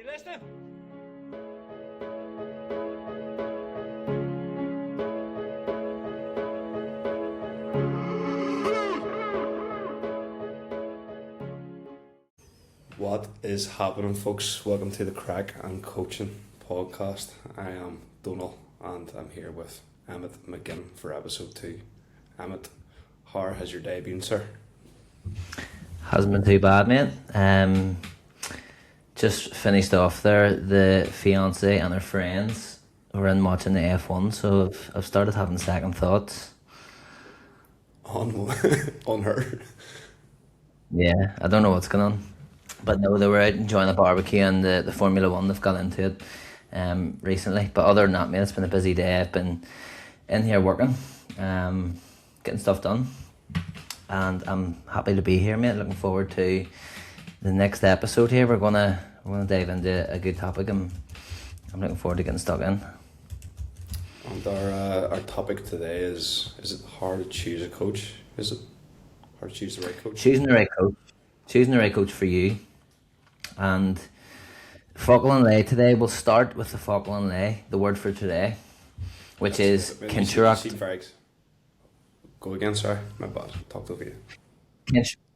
listening? What is happening, folks? Welcome to the Craic'n Coachin podcast. I am Donal and I'm here with Emmet McGinn for episode 2. Emmet, how has your day been, sir? Hasn't been too bad, mate. Just finished off there. The fiance and her friends were in watching the F1, so I've started having second thoughts. On her? Yeah, I don't know what's going on. But no, they were out enjoying the barbecue and the Formula 1. They've got into it recently. But other than that, mate, it's been a busy day. I've been in here working, getting stuff done. And I'm happy to be here, mate. Looking forward to the next episode here. We're gonna dive into a good topic, and I'm looking forward to getting stuck in. And our topic today is it hard to choose a coach? Is it hard to choose the right coach? Choosing the right coach for you. And focal and lay today, we'll start with the focal and lay, the word for today, which is Kinsharacht. Go again, sorry, my bad, talked over you.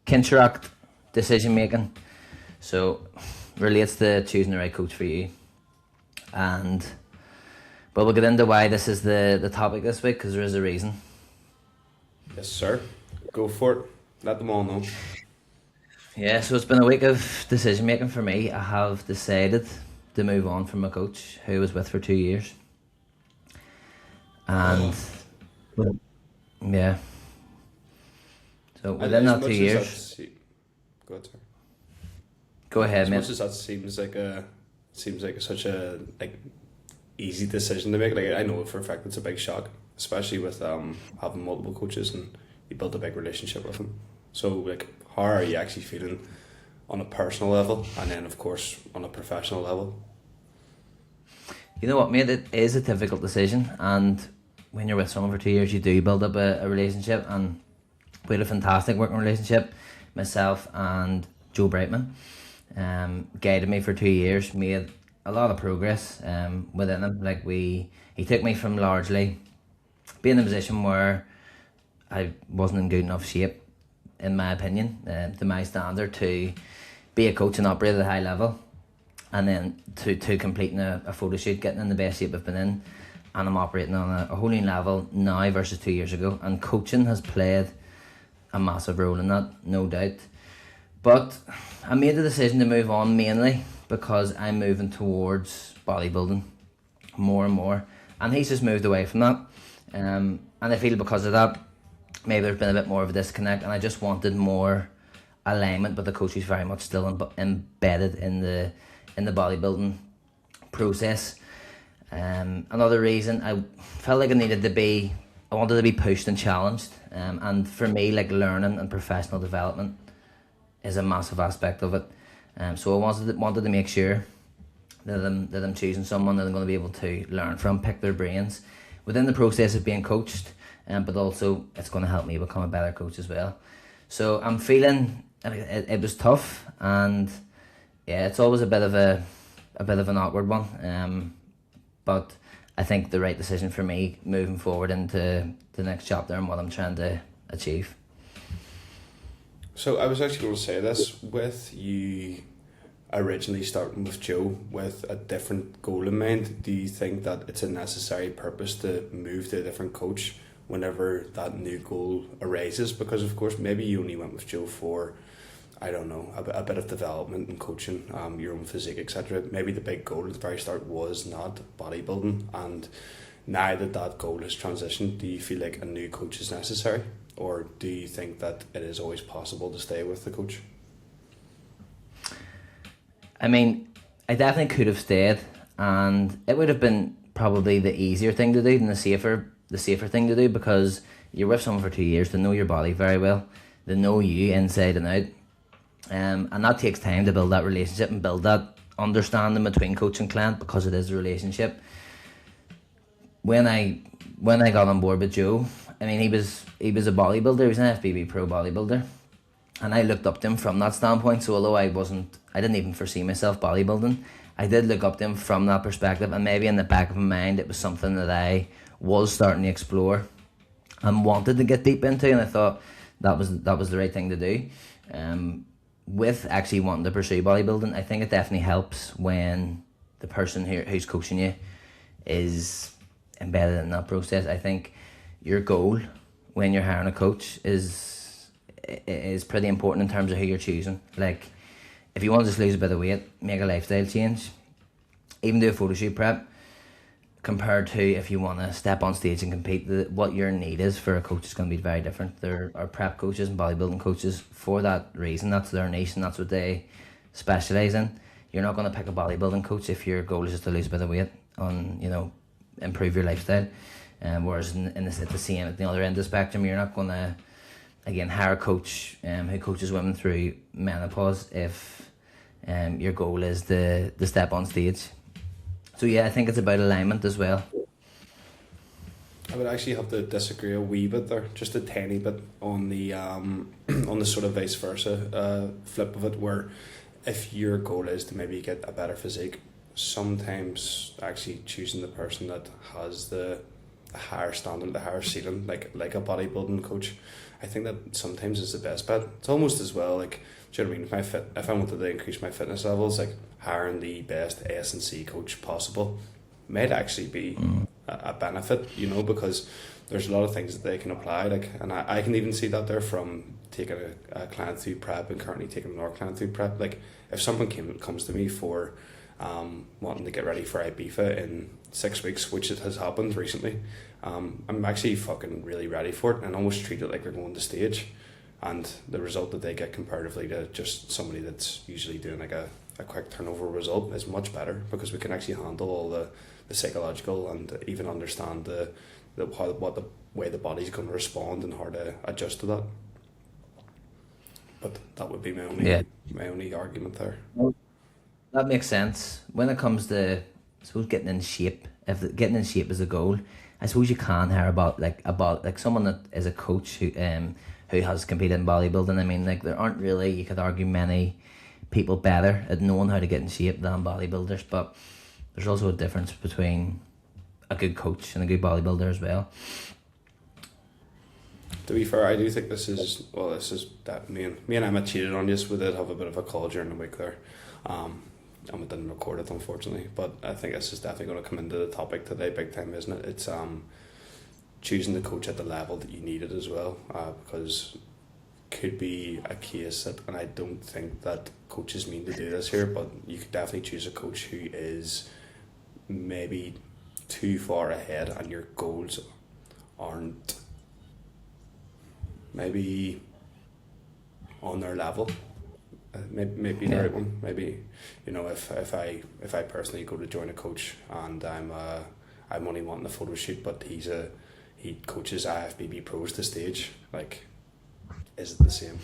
Kinsharacht decision making. So relates to choosing the right coach for you. And but we'll get into why this is the topic this week, because there is a reason. Yes, sir. Go for it. Let them all know. Yeah, so it's been a week of decision making for me. I have decided to move on from a coach who I was with for 2 years. And yeah. So within that 2 years. Go ahead, sir. Go ahead, as mate. Much as that seems like such a easy decision to make. Like, I know for a fact it's a big shock, especially with having multiple coaches and you build a big relationship with them. So, like, how are you actually feeling on a personal level, and then of course on a professional level? You know what, mate? It is a difficult decision, and when you're with someone for 2 years, you do build up a relationship, and we had a fantastic working relationship. Myself and Joe Brightman guided me for 2 years, made a lot of progress within him. Like, he took me from largely being in a position where I wasn't in good enough shape, in my opinion, to my standard, to be a coach and operate at a high level, and then to completing a photo shoot, getting in the best shape I've been in, and I'm operating on a whole new level now versus 2 years ago, and coaching has played a massive role in that, no doubt. But I made the decision to move on mainly because I'm moving towards bodybuilding more and more, and he's just moved away from that, and I feel because of that maybe there's been a bit more of a disconnect, and I just wanted more alignment. But the coach is very much still embedded in the bodybuilding process. Another reason, I felt like I wanted to be pushed and challenged, and for me, like, learning and professional development is a massive aspect of it. So I wanted to make sure that I'm choosing someone that I'm going to be able to learn from, pick their brains within the process of being coached. But also it's going to help me become a better coach as well. So I'm feeling it was tough, and yeah, it's always a bit of an awkward one. But I think the right decision for me moving forward into the next chapter and what I'm trying to achieve. So I was actually going to say this, with you originally starting with Joe with a different goal in mind. Do you think that it's a necessary purpose to move to a different coach whenever that new goal arises? Because of course maybe you only went with Joe for, I don't know, a bit of development and coaching, your own physique, etc. Maybe the big goal at the very start was not bodybuilding, and now that goal has transitioned, do you feel like a new coach is necessary, or do you think that it is always possible to stay with the coach? I mean, I definitely could have stayed, and it would have been probably the easier thing to do and the safer thing to do, because you're with someone for 2 years. They know your body very well, they know you inside and out, and that takes time to build that relationship and build that understanding between coach and client, because it is a relationship. When I got on board with Joe, I mean, he was a bodybuilder. He was an FBB pro bodybuilder, And I looked up to him from that standpoint. So although I didn't even foresee myself bodybuilding, I did look up to him from that perspective. And maybe in the back of my mind, it was something that I was starting to explore and wanted to get deep into. And I thought that was the right thing to do. With actually wanting to pursue bodybuilding, I think it definitely helps when the person who's coaching you is embedded in that process. I think your goal when you're hiring a coach is pretty important in terms of who you're choosing. Like, if you want to just lose a bit of weight, make a lifestyle change, even do a photo shoot prep, compared to if you want to step on stage and compete, what your need is for a coach is going to be very different. There are prep coaches and bodybuilding coaches for that reason. That's their niche and that's what they specialise in. You're not going to pick a bodybuilding coach if your goal is just to lose a bit of weight on, improve your lifestyle. Whereas at the other end of the spectrum, you're not going to, again, hire a coach who coaches women through menopause if your goal is the step on stage. So yeah, I think it's about alignment as well. I would actually have to disagree a wee bit there, just a tiny bit on the on the sort of vice versa flip of it, where if your goal is to maybe get a better physique, sometimes actually choosing the person that has the higher standard, the higher ceiling, like a bodybuilding coach, I think that sometimes is the best bet. It's almost as well like, do you know what I mean? If I wanted to increase my fitness levels, like hiring the best S&C coach possible might actually be a benefit, because there's a lot of things that they can apply. Like, and I can even see that there from taking a client through prep and currently taking another client through prep. Like, if someone comes to me for wanting to get ready for Ibiza in 6 weeks, which it has happened recently, I'm actually fucking really ready for it and almost treat it like they're going to stage. And the result that they get comparatively to just somebody that's usually doing like a quick turnover result is much better, because we can actually handle all the psychological and even understand what the way the body's going to respond and how to adjust to that. But that would be my only argument there. Well, that makes sense. When it comes to, I suppose, getting in shape, if getting in shape is a goal, I suppose you can hear about someone that is a coach who has competed in bodybuilding. I mean, like, there aren't really, you could argue, many people better at knowing how to get in shape than bodybuilders, but there's also a difference between a good coach and a good bodybuilder as well. To be fair, I do think this is that me and Emmet cheated on this. We did have a bit of a call during the week there. And we didn't record it, unfortunately, but I think this is definitely going to come into the topic today big time, isn't it? It's choosing the coach at the level that you need it as well, because could be a case that, and I don't think that coaches mean to do this here, but you could definitely choose a coach who is maybe too far ahead and your goals aren't maybe on their level. Maybe the right one. Maybe, if I personally go to join a coach and I'm only wanting a photo shoot, but he coaches IFBB pros to stage, like, is it the same?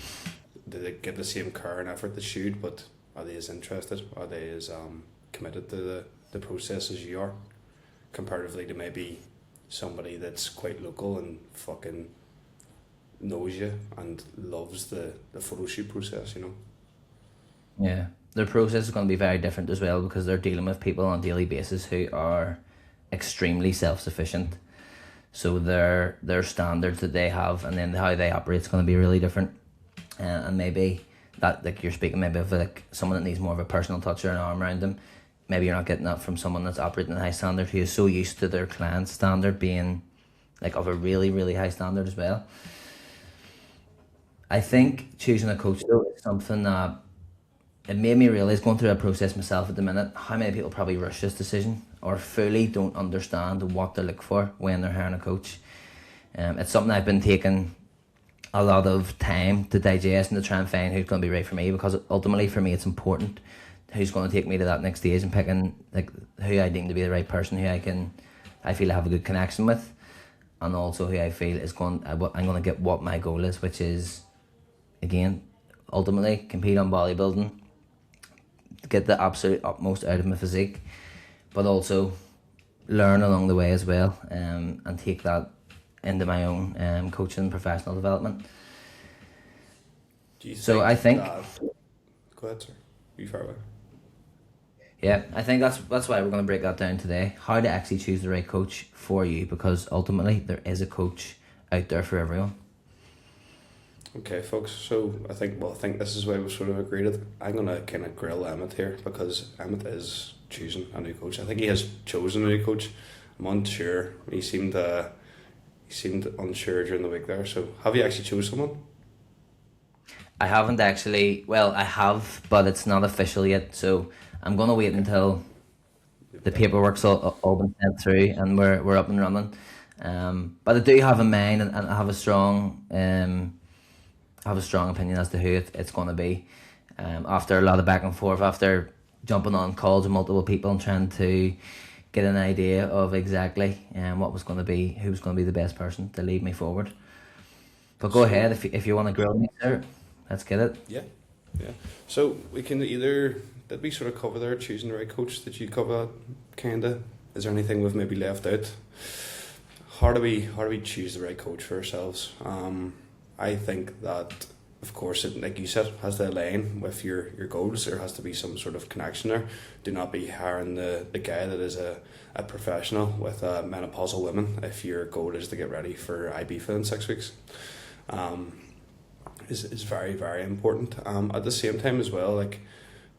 Do they give the same care and effort to shoot, but are they as interested? Are they as committed to the process as you are, comparatively to maybe somebody that's quite local and fucking knows you and loves the photo shoot process, Yeah, their process is going to be very different as well, because they're dealing with people on a daily basis who are extremely self-sufficient. So their standards that they have and then how they operate is going to be really different. And maybe that, like, you're speaking maybe of like someone that needs more of a personal touch or an arm around them. Maybe you're not getting that from someone that's operating at a high standard, who is so used to their client's standard being like of a really, really high standard as well. I think choosing a coach though is something that it made me realise, going through a process myself at the minute, how many people probably rush this decision or fully don't understand what to look for when they're hiring a coach. It's something I've been taking a lot of time to digest and to try and find who's going to be right for me, because ultimately for me it's important who's going to take me to that next stage, and picking like who I deem to be the right person, who I feel I have a good connection with, and also who I feel is I'm going to get what my goal is, which is, again, ultimately compete on bodybuilding, get the absolute utmost out of my physique, but also learn along the way as well, and take that into my own coaching and professional development. Do you So think I think, that? Go ahead, sir. You far away. yeah, I think that's why we're going to break that down today. How to actually choose the right coach for you, because ultimately there is a coach out there for everyone. Okay, folks. So I think this is why we sort of agreed it. I'm gonna kind of grill Emmet here because Emmet is choosing a new coach. I think he has chosen a new coach. I'm unsure. He seemed unsure during the week there. So have you actually chosen someone? I haven't actually. Well, I have, but it's not official yet. So I'm gonna wait until the paperwork's all been sent through and we're up and running. But I do have in mind, and I have a strong opinion as to who it's going to be. After a lot of back and forth, after jumping on calls with multiple people and trying to get an idea of exactly what was going to be, who was going to be the best person to lead me forward. But go ahead, if you want to grill me, sir, let's get it. Yeah, yeah. So we can either did we sort of cover there choosing the right coach? Did you cover kinda? Is there anything we've maybe left out? How do we choose the right coach for ourselves? I think that of course it, like you said, has to align with your goals. There has to be some sort of connection there. Do not be hiring the guy that is a professional with menopausal women if your goal is to get ready for Ibiza in 6 weeks. Is very, very important. At the same time as well, like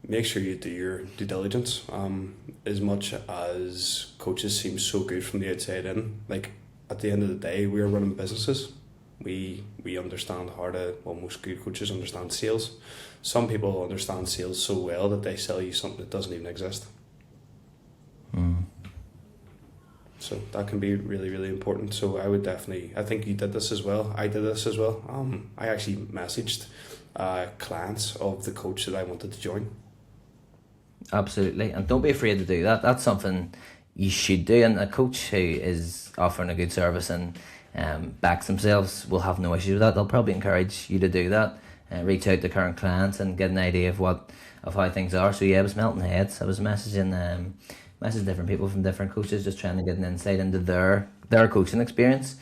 make sure you do your due diligence. As much as coaches seem so good from the outside in, like at the end of the day, we're running businesses. We understand how to. Well, most good coaches understand sales. Some people understand sales so well that they sell you something that doesn't even exist. So that can be really, really important. So I would definitely, I think you did this as well. I did this as well. I actually messaged clients of the coach that I wanted to join. Absolutely, and don't be afraid to do that. That's something you should do. And a coach who is offering a good service and backs themselves will have no issue with that. They'll probably encourage you to do that. Reach out to current clients and get an idea of how things are. So yeah, I was melting heads. I was messaging different people from different coaches, just trying to get an insight into their coaching experience,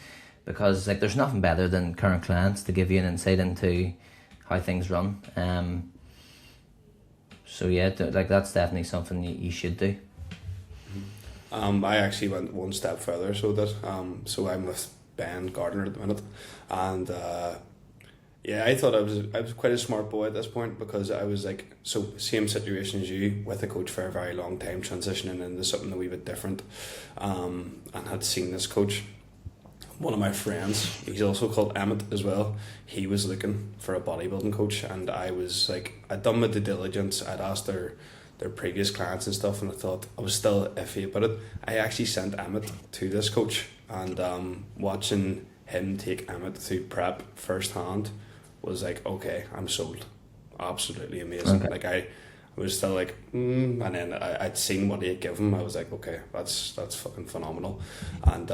because like there's nothing better than current clients to give you an insight into how things run. So yeah, like that's definitely something you should do. I actually went one step further, so I'm with Ben Gardner at the minute, and yeah, I thought I was quite a smart boy at this point, because I was like, so same situation as you, with a coach for a very long time, transitioning into something a wee bit different, and had seen this coach. One of my friends, he's also called Emmet as well, he was looking for a bodybuilding coach, and I was like, I'd done my due diligence, I'd asked their previous clients and stuff, and I thought I was still iffy about it. I actually sent Emmet to this coach, and watching him take Emmet through prep firsthand was like, okay, I'm sold. Absolutely amazing. Okay. Like I was still like, and then I'd seen what he had given. I was like, okay, that's fucking phenomenal. And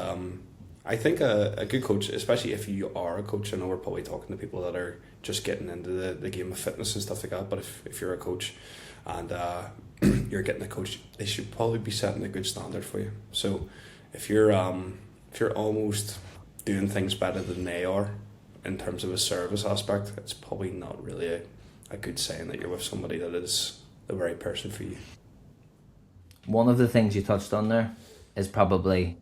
I think a good coach, especially if you are a coach, I know we're probably talking to people that are just getting into the game of fitness and stuff like that, but if you're a coach and you're getting a coach, they should probably be setting a good standard for you. So if you're almost doing things better than they are in terms of a service aspect, it's probably not really a good sign that you're with somebody that is the right person for you. One of the things you touched on there is probably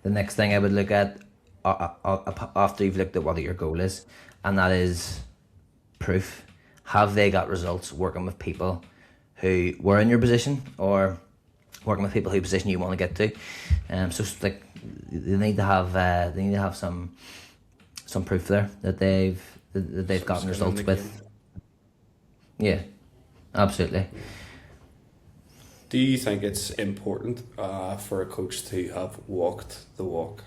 the next thing I would look at after you've looked at what your goal is, and that is proof. Have they got results working with people who were in your position, or working with people whose position you want to get to? So like they need to have some proof there that they've gotten results with. Yeah, absolutely. Do you think it's important for a coach to have walked the walk?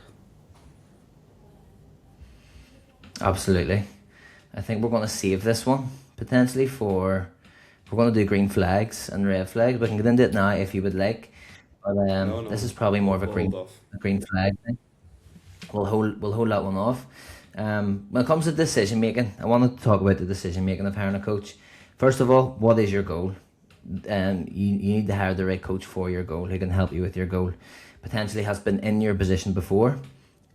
Absolutely. I think we're going to save this one potentially we're going to do green flags and red flags. We can get into it now if you would like, but No. this is probably more of a We'll green hold off. flag thing. We'll hold that one off. When it comes to decision making, I wanted to talk about the decision making of hiring a coach. First of all, what is your goal? You need to hire the right coach for your goal, who can help you with your goal. Potentially has been in your position before,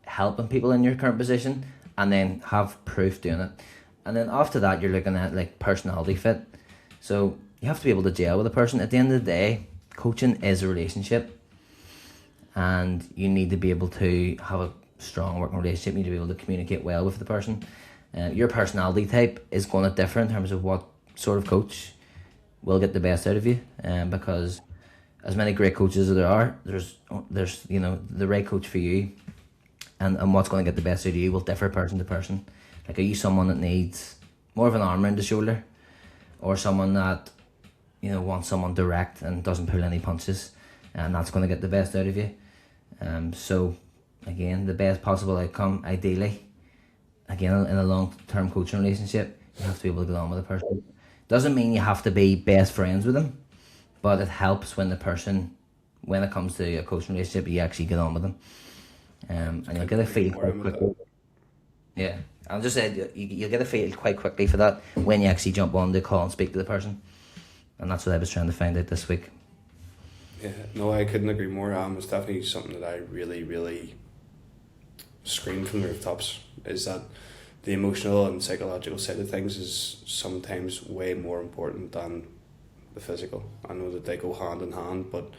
helping people in your current position, and then have proof doing it. And then after that, you're looking at like personality fit. So you have to be able to gel with a person. At the end of the day, coaching is a relationship, and you need to be able to have a strong working relationship. You need to be able to communicate well with the person. Your personality type is going to differ in terms of what sort of coach will get the best out of you. Because as many great coaches as there are, there's the right coach for you, and what's going to get the best out of you will differ person to person. Like, are you someone that needs more of an arm around the shoulder, or someone that wants someone direct and doesn't pull any punches, and that's going to get the best out of you? So again, the best possible outcome, ideally, again in a long-term coaching relationship, you have to be able to get on with the person. Doesn't mean you have to be best friends with them, but it helps when it comes to a coaching relationship, you actually get on with them. And you'll get a feel quite quickly. Yeah, I'll just say you'll get a feel quite quickly for that when you actually jump on the call and speak to the person. And that's what I was trying to find out this week. Yeah, no, I couldn't agree more. It's definitely something that I really, really scream from the rooftops, is that the emotional and psychological side of things is sometimes way more important than the physical. I know that they go hand in hand, but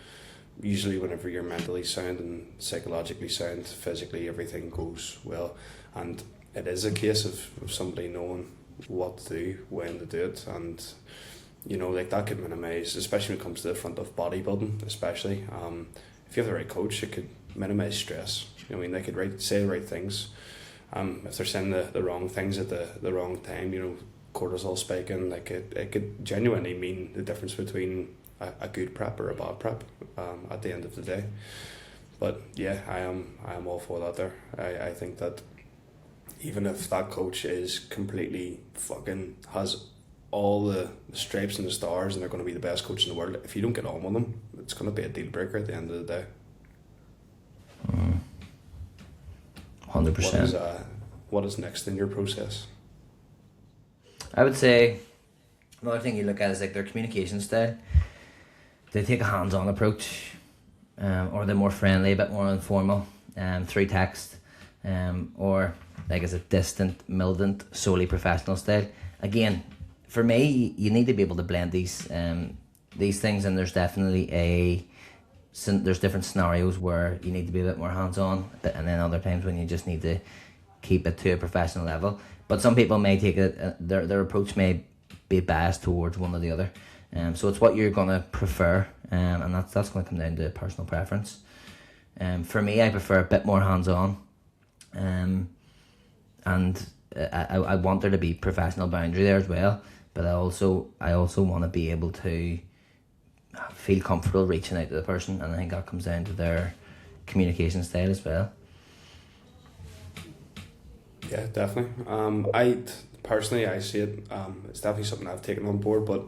usually whenever you're mentally sound and psychologically sound, physically everything goes well. And it is a case of somebody knowing what to do, when to do it, and like that could minimise, especially when it comes to the front of bodybuilding, especially. If you have the right coach, it could minimise stress. They could say the right things. If they're saying the wrong things at the wrong time, cortisol spiking, like it could genuinely mean the difference between a good prep or a bad prep at the end of the day. But yeah, I am all for that there. I think that even if that coach is completely has all the stripes and the stars and they're going to be the best coach in the world, if you don't get on with them, it's going to be a deal breaker at the end of the day. 100%. What is next in your process? I would say another thing you look at is like their communication style. They take a hands-on approach, or they're more friendly, a bit more informal, through text, or like as a distant, militant, solely professional style. Again, for me, you need to be able to blend these things, and there's definitely there's different scenarios where you need to be a bit more hands-on, and then other times when you just need to keep it to a professional level. But some people may take it, their approach may be biased towards one or the other. So it's what you're going to prefer, and that's going to come down to personal preference. For me, I prefer a bit more hands-on, and I want there to be professional boundary there as well. But I also want to be able to feel comfortable reaching out to the person, and I think that comes down to their communication style as well. Yeah, definitely. I see it. It's definitely something I've taken on board. But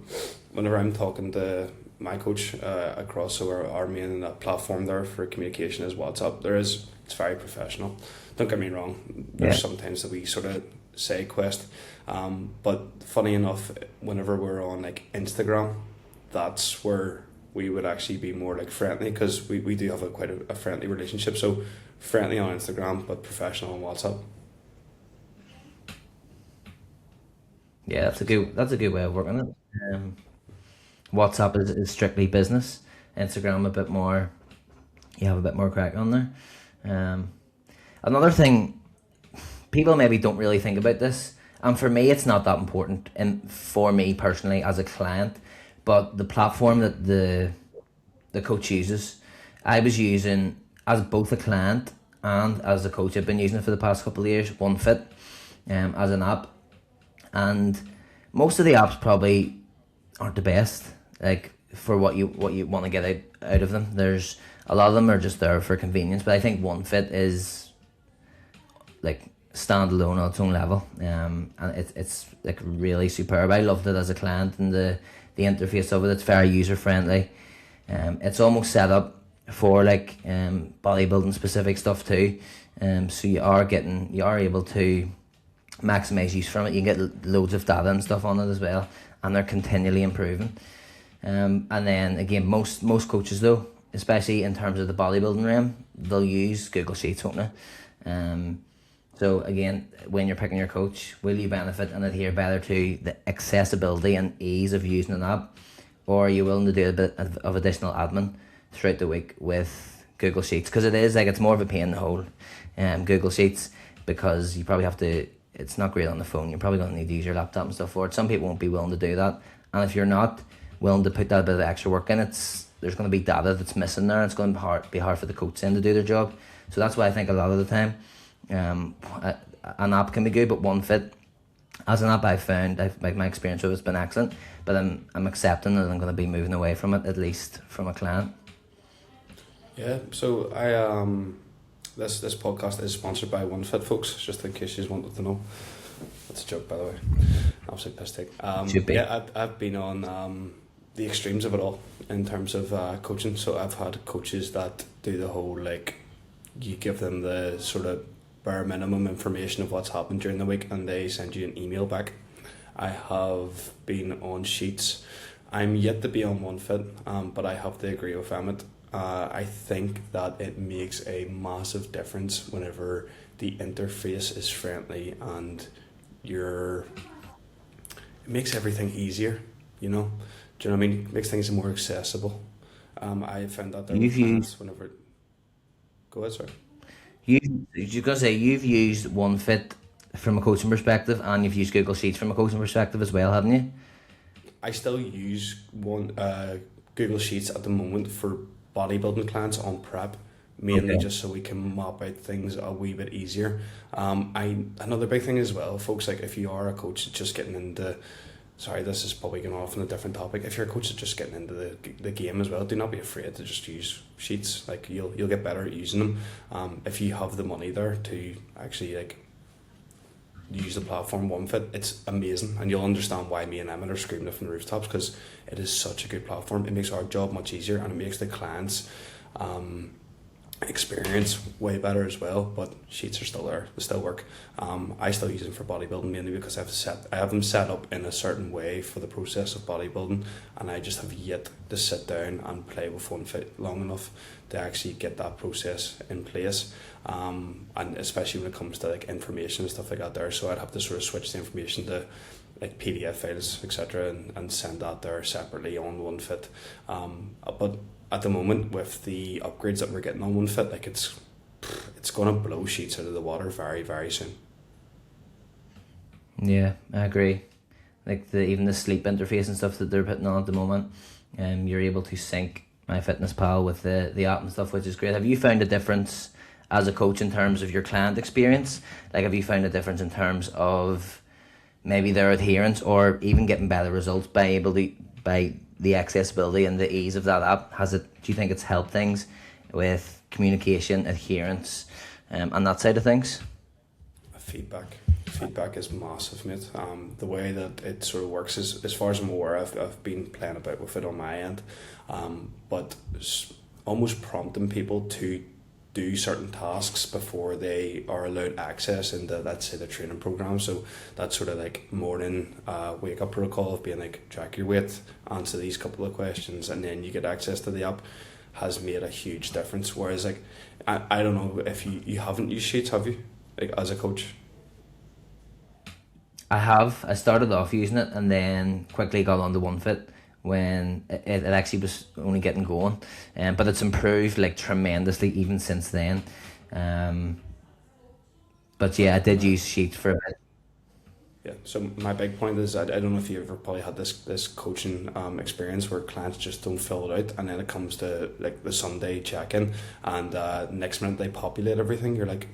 whenever I'm talking to my coach across our main platform there for communication is WhatsApp, it's very professional. Don't get me wrong. There's sometimes that we sort of say quest, but funny enough, whenever we're on like Instagram, that's where we would actually be more like friendly, because we do have quite a friendly relationship. So friendly on Instagram, but professional on WhatsApp. Yeah, that's a good way of working it. WhatsApp is strictly business. Instagram a bit more. You have a bit more crack on there. Another thing, people maybe don't really think about this, and for me, it's not that important. And for me personally, as a client, but the platform that the coach uses, I was using as both a client and as a coach. I've been using it for the past couple of years. OneFit, as an app. And most of the apps probably aren't the best, like for what you want to get out of them. There's a lot of them are just there for convenience, but I think OneFit is like standalone on its own level, and it's like really superb. I loved it as a client, and the interface of it. It's very user friendly. It's almost set up for like bodybuilding specific stuff too. So you are able to maximize use from it. You can get loads of data and stuff on it as well, and they're continually improving. And then again, most coaches though, especially in terms of the bodybuilding realm, they'll use Google Sheets, won't they? So again, when you're picking your coach, will you benefit and adhere better to the accessibility and ease of using an app, or are you willing to do a bit of additional admin throughout the week with Google Sheets? Because it is like, it's more of a pain in the hole, Google Sheets, because you probably have to. It's not great on the phone. You're probably going to need to use your laptop and stuff for it. Some people won't be willing to do that, and if you're not willing to put that bit of extra work in, there's going to be data that's missing there. It's going to be hard for the coach then to do their job. So that's why I think a lot of the time, an app can be good, but OneFit as an app, I've found, like my experience with it's been excellent, but I'm accepting that I'm going to be moving away from it, at least from a client. Yeah, so this podcast is sponsored by OneFit, folks, just in case you wanted to know. That's a joke, by the way. Absolute piss take. Should be. Yeah, I've been on the extremes of it all in terms of coaching. So I've had coaches that do the whole, like, you give them the sort of bare minimum information of what's happened during the week and they send you an email back. I have been on Sheets. I'm yet to be on OneFit, but I have to agree with Emmet. I think that it makes a massive difference whenever the interface is friendly and it makes everything easier, you know? Do you know what I mean? It makes things more accessible. I found that there whenever... Go ahead, sorry. You're going to say you've used OneFit from a coaching perspective and you've used Google Sheets from a coaching perspective as well, haven't you? I still use Google Sheets at the moment for bodybuilding clients on prep, mainly just so we can map out things a wee bit easier. Another big thing as well, folks, like if you are a coach just getting into... Sorry, this is probably going off on a different topic. If you're a coach that's just getting into the game as well, do not be afraid to just use Sheets. Like you'll get better at using them. If you have the money there to actually like use the platform OneFit, it's amazing, and you'll understand why me and Emmet are screaming it from the rooftops, because it is such a good platform. It makes our job much easier and it makes the clients experience way better as well. But Sheets are still there, they still work. I still use them for bodybuilding mainly because I have them set up in a certain way for the process of bodybuilding, and I just have yet to sit down and play with OneFit long enough to actually get that process in place, and especially when it comes to like information and stuff like that there. So I'd have to sort of switch the information to like PDF files, etc., and send that there separately on OneFit. But at the moment, with the upgrades that we're getting on OneFit, like it's going to blow Sheets out of the water very, very soon. Yeah, I agree. Like even the sleep interface and stuff that they're putting on at the moment, you're able to sync MyFitnessPal with the app and stuff, which is great. Have you found a difference as a coach in terms of your client experience? Like, have you found a difference in terms of maybe their adherence, or even getting better results by the accessibility and the ease of that app? Do you think it's helped things with communication, adherence, and that side of things? Feedback is massive, mate. The way that it sort of works is, as far as I'm aware, I've been playing about with it on my end, but almost prompting people to do certain tasks before they are allowed access into, let's say, the training program. So that sort of like morning wake up protocol of being like, track your weight, answer these couple of questions, and then you get access to the app, has made a huge difference. Whereas like I don't know if you haven't used Sheets, have you, like as a coach? I have. I started off using it and then quickly got onto OneFit when it actually was only getting going, but it's improved like tremendously even since then. But yeah, I did use Sheets for a bit. Yeah, so my big point is, I don't know if you ever probably had this coaching experience where clients just don't fill it out, and then it comes to like the Sunday check-in, and next minute they populate everything. You're like,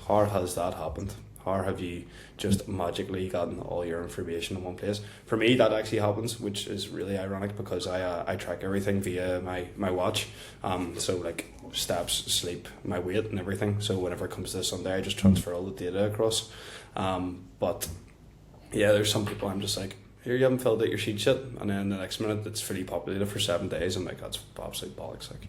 how has that happened? How have you just magically gotten all your information in one place? For me, that actually happens, which is really ironic because I track everything via my watch. So like steps, sleep, my weight and everything. So whenever it comes to Sunday, I just transfer all the data across. But yeah, there's some people I'm just like, here, you haven't filled out your sheet yet. And then the next minute it's fully populated for 7 days. I'm like, that's absolute bollocks. Like,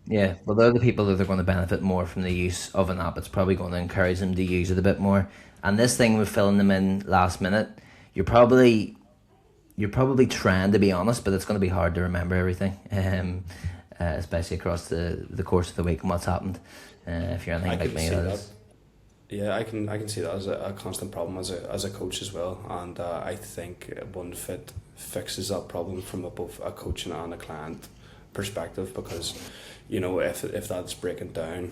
yeah, well, they're the people that are going to benefit more from the use of an app. It's probably going to encourage them to use it a bit more. And this thing with filling them in last minute, you're probably trying to be honest, but it's going to be hard to remember everything. especially across the course of the week and what's happened. If you're anything I like can me, see that that. is. Yeah, I can see that as a constant problem as a coach as well, and I think One Fit fixes that problem from both a coaching and a client perspective, because if that's breaking down,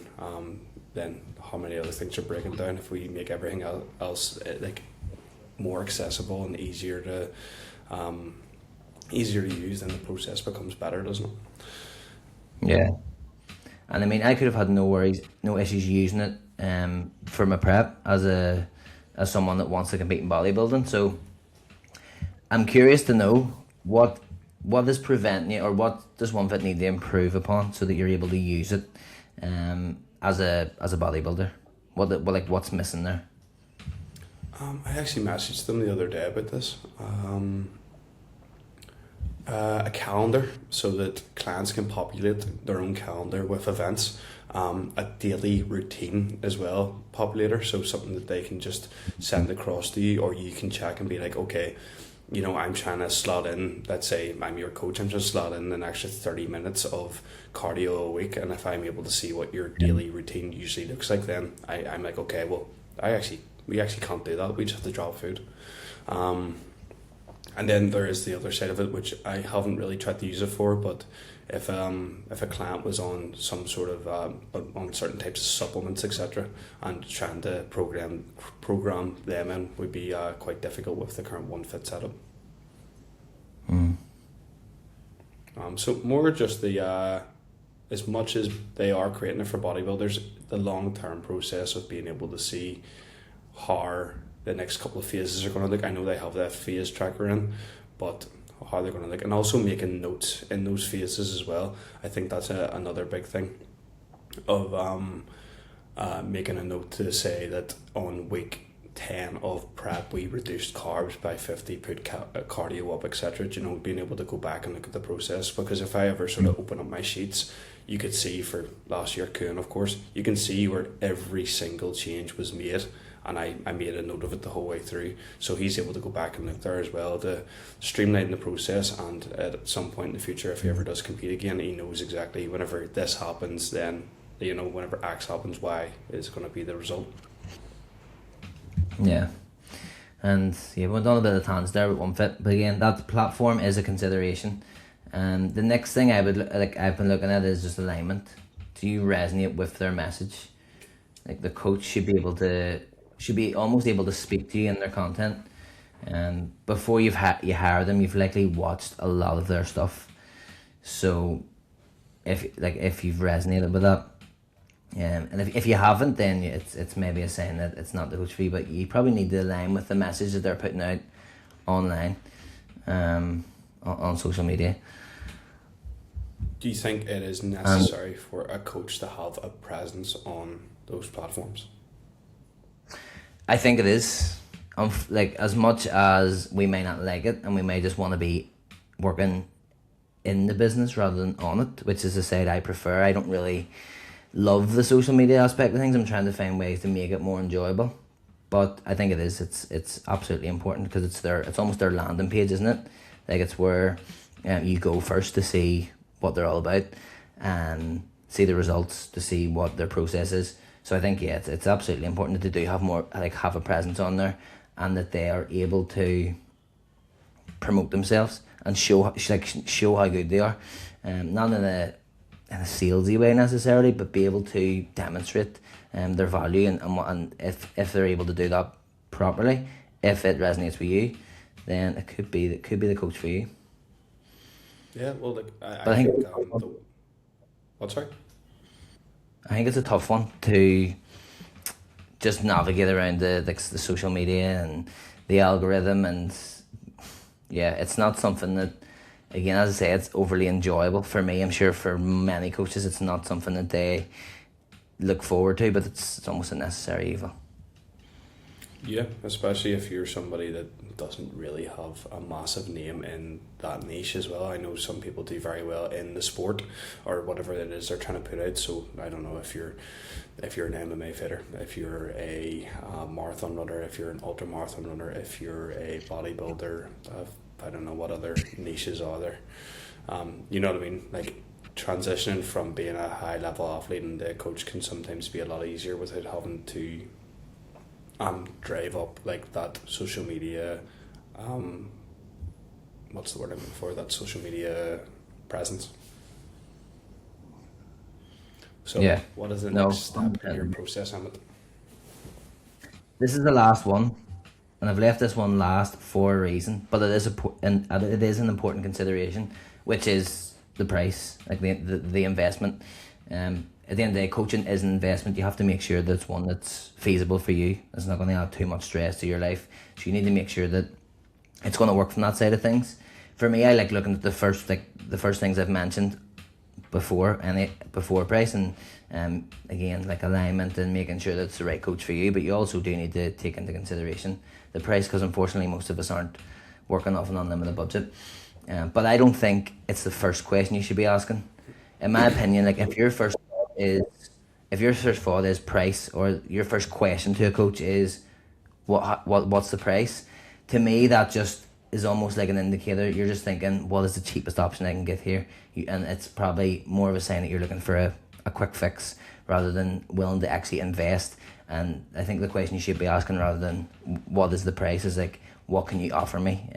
then how many other things are breaking down if we make everything else like more accessible and easier to use, then the process becomes better, doesn't it? Yeah. And I mean, I could have had no worries, no issues using it for my prep as someone that wants to compete in bodybuilding. So I'm curious to know what is preventing you, or what does One Fit need to improve upon so that you're able to use it as a bodybuilder. What's missing there? I actually messaged them the other day about this. A calendar, so that clients can populate their own calendar with events. A daily routine as well, populator, so something that they can just send across to you, or you can check and be like, okay, I'm trying to slot in, let's say I'm your coach, I'm just slot in an extra 30 minutes of cardio a week, and if I'm able to see what your daily routine usually looks like, then I'm like, okay, well, we actually can't do that, we just have to drop food. And then there is the other side of it, which I haven't really tried to use it for, but if a client was on some sort of on certain types of supplements, etc., and trying to program them in would be quite difficult with the current One Fit setup. So more just the as much as they are creating it for bodybuilders, the long term process of being able to see how the next couple of phases are going to look. I know they have that phase tracker in, but how they're going to look, and also making notes in those phases as well. I think that's another big thing of making a note to say that on week 10 of prep we reduced carbs by 50, put cardio up, etc. Being able to go back and look at the process, because if I ever sort of open up my sheets, you could see for last year, Kuhn, of course, you can see where every single change was made, and I made a note of it the whole way through, so he's able to go back and look there as well to streamline the process. And at some point in the future, if he ever does compete again, he knows exactly whenever this happens, then whenever X happens, Y is going to be the result. Yeah. And yeah, we've done a bit of tangents there with One Fit, but again, that platform is a consideration. And the next thing I've been looking at is just alignment. Do you resonate with their message? Like, the coach should be almost able to speak to you in their content. And before you hire them, you've likely watched a lot of their stuff. So if you've resonated with that, and if you haven't, then it's maybe a sign that it's not the coach for you. But you probably need to align with the message that they're putting out online, on social media. Do you think it is necessary for a coach to have a presence on those platforms? I think it is. As much as we may not like it, and we may just want to be working in the business rather than on it, which is a side I prefer. I don't really love the social media aspect of things. I'm trying to find ways to make it more enjoyable, but I think it is. It's absolutely important, because it's almost their landing page, isn't it? Like, it's where you go first to see what they're all about and see the results, to see what their process is. So I think, yeah, it's absolutely important that they do have a presence on there, and that they are able to promote themselves and show how good they are, not in a salesy way necessarily, but be able to demonstrate their value, and if they're able to do that properly, if it resonates with you, then it could be the coach for you. Yeah, well, I think what's right? I think it's a tough one to just navigate around the social media and the algorithm, and yeah, it's not something that, again, as I say, it's overly enjoyable for me. I'm sure for many coaches it's not something that they look forward to, but it's almost a necessary evil. Yeah, especially if you're somebody that doesn't really have a massive name in that niche as well. I know some people do very well in the sport or whatever it is they're trying to put out. So I don't know if you're an MMA fighter, if you're a marathon runner, if you're an ultra marathon runner, if you're a bodybuilder. I don't know what other niches are there. You know what I mean? Like, transitioning from being a high level athlete and a coach can sometimes be a lot easier without having to drive up like that social media what's the word I'm looking for, that social media presence. So Yeah. what is the No. next step in your process, Emmet? This is the last one, and I've left this one last for a reason, but it is an important consideration, which is the price, like the investment. At the end of the day, coaching is an investment. You have to make sure that it's one that's feasible for you. It's not going to add too much stress to your life. So you need to make sure that it's going to work from that side of things. For me, I like looking at the first things I've mentioned before price, and again, like alignment and making sure that it's the right coach for you. But you also do need to take into consideration the price, because unfortunately most of us aren't working off an unlimited budget. But I don't think it's the first question you should be asking. In my opinion, like if your first thought is price, or your first question to a coach is what's the price, to me that just is almost like an indicator. You're just thinking, what is the cheapest option I can get here? And it's probably more of a sign that you're looking for a quick fix rather than willing to actually invest. And I think the question you should be asking, rather than what is the price, is like, what can you offer me?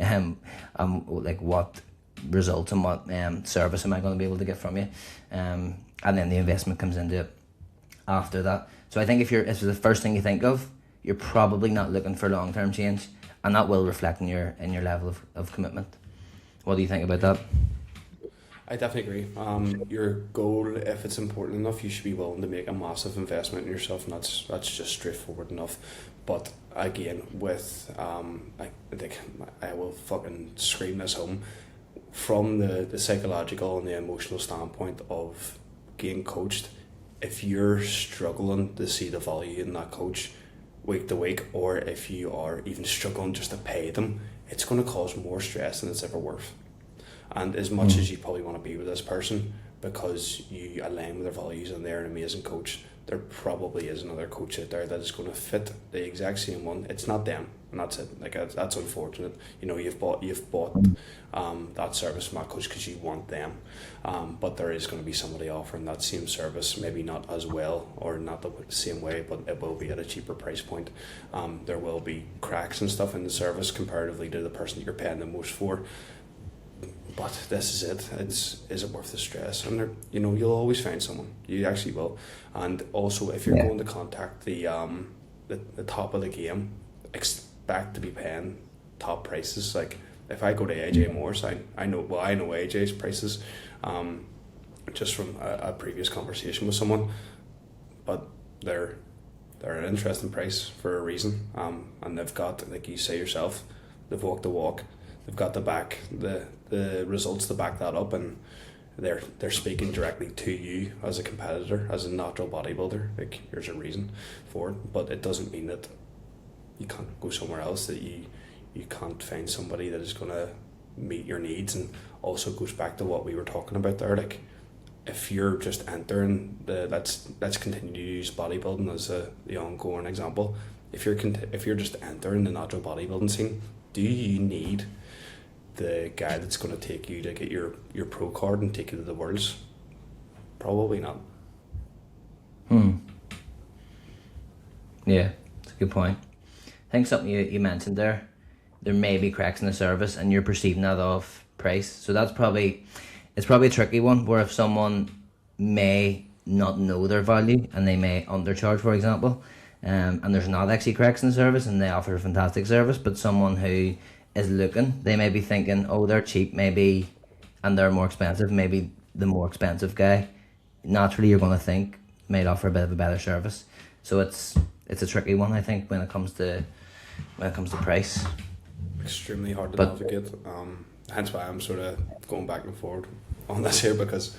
Like what results and what service am I going to be able to get from you? And then the investment comes into it after that. So I think if it's the first thing you think of, you're probably not looking for long-term change, and that will reflect in your level of commitment. What do you think about that? I definitely agree. Your goal, if it's important enough, you should be willing to make a massive investment in yourself, and that's just straightforward enough. But again, with I will fucking scream this home, from the psychological and the emotional standpoint of getting coached. If you're struggling to see the value in that coach week to week, or if you are even struggling just to pay them, it's going to cause more stress than it's ever worth. And as much as you probably want to be with this person because you align with their values and they're an amazing coach, there probably is another coach out there that is going to fit the exact same one. It's not them, and that's it. Like, that's unfortunate. You know, you've bought that service from that coach because you want them, but there is going to be somebody offering that same service, maybe not as well or not the same way, but it will be at a cheaper price point. There will be cracks and stuff in the service comparatively to the person that you're paying the most for. But this is it. Is it worth the stress? And you'll always find someone. You actually will. And also, if you're going to contact the top of the game, expect to be paying top prices. Like, if I go to AJ Moore's, I know AJ's prices, just from a previous conversation with someone. But they're an interesting price for a reason. And they've got, like you say yourself, they've walked the walk. They've got the results to back that up, and they're speaking directly to you as a competitor, as a natural bodybuilder. Like, there's a reason for it, but it doesn't mean that you can't go somewhere else, that you can't find somebody that is going to meet your needs. And also goes back to what we were talking about there. Like, if you're just entering let's continue to use bodybuilding as the ongoing example. If you're just entering the natural bodybuilding scene, do you need the guy that's going to take you to get your pro card and take you to the Worlds? Probably not. Yeah, that's a good point. I think something you mentioned there may be cracks in the service, and you're perceiving that off price. So it's probably a tricky one, where if someone may not know their value and they may undercharge, for example, and there's not actually cracks in the service and they offer a fantastic service, but someone who is looking, they may be thinking, oh, they're cheap, maybe, and they're more expensive. Maybe the more expensive guy, naturally you're going to think, might offer a bit of a better service. So it's a tricky one, I think, when it comes to price. Extremely hard to navigate. Hence why I'm sort of going back and forward on this here, because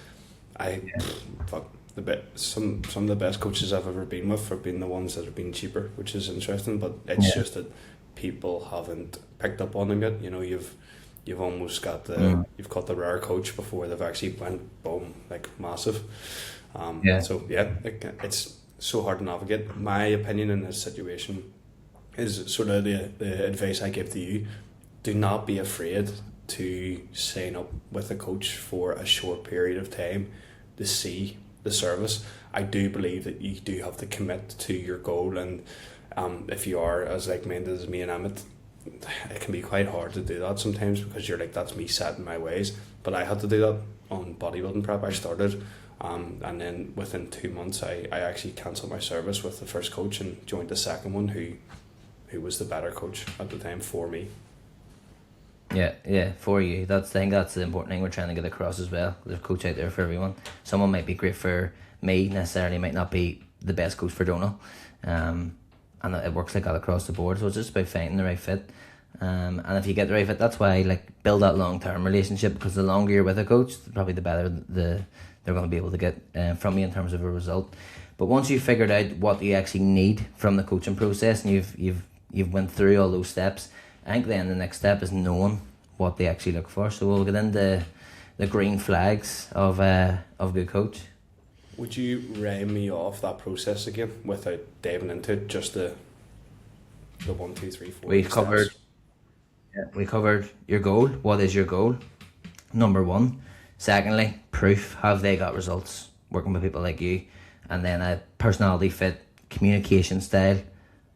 some of the best coaches I've ever been with have been the ones that have been cheaper, which is interesting. But it's just that people haven't picked up on them yet. You've almost got you've got the rare coach before they've actually went boom, like massive. So it's so hard to navigate. My opinion in this situation is sort of the advice I give to you: do not be afraid to sign up with a coach for a short period of time to see the service. I do believe that you do have to commit to your goal, and if you are as like-minded as me and Emmet, it can be quite hard to do that sometimes, because you're like, that's me set in my ways. But I had to do that on bodybuilding prep. I started, and then within 2 months I actually cancelled my service with the first coach and joined the second one, who was the better coach at the time for me. Yeah, for you. I think that's the important thing we're trying to get across as well. There's a coach out there for everyone. Someone might be great for me, necessarily might not be the best coach for Donal. And it works like that across the board. So it's just about finding the right fit. And if you get the right fit, that's why like build that long-term relationship, because the longer you're with a coach, probably the better they're going to be able to get from you in terms of a result. But once you've figured out what you actually need from the coaching process, and you've went through all those steps, I think then the next step is knowing what they actually look for. So we'll get into the green flags of good coach. Would you rhyme me off that process again without diving into it? Just the 1, 2, 3, 4. We covered your goal. What is your goal? Number one. Secondly, proof. Have they got results working with people like you? And then a personality fit, communication style,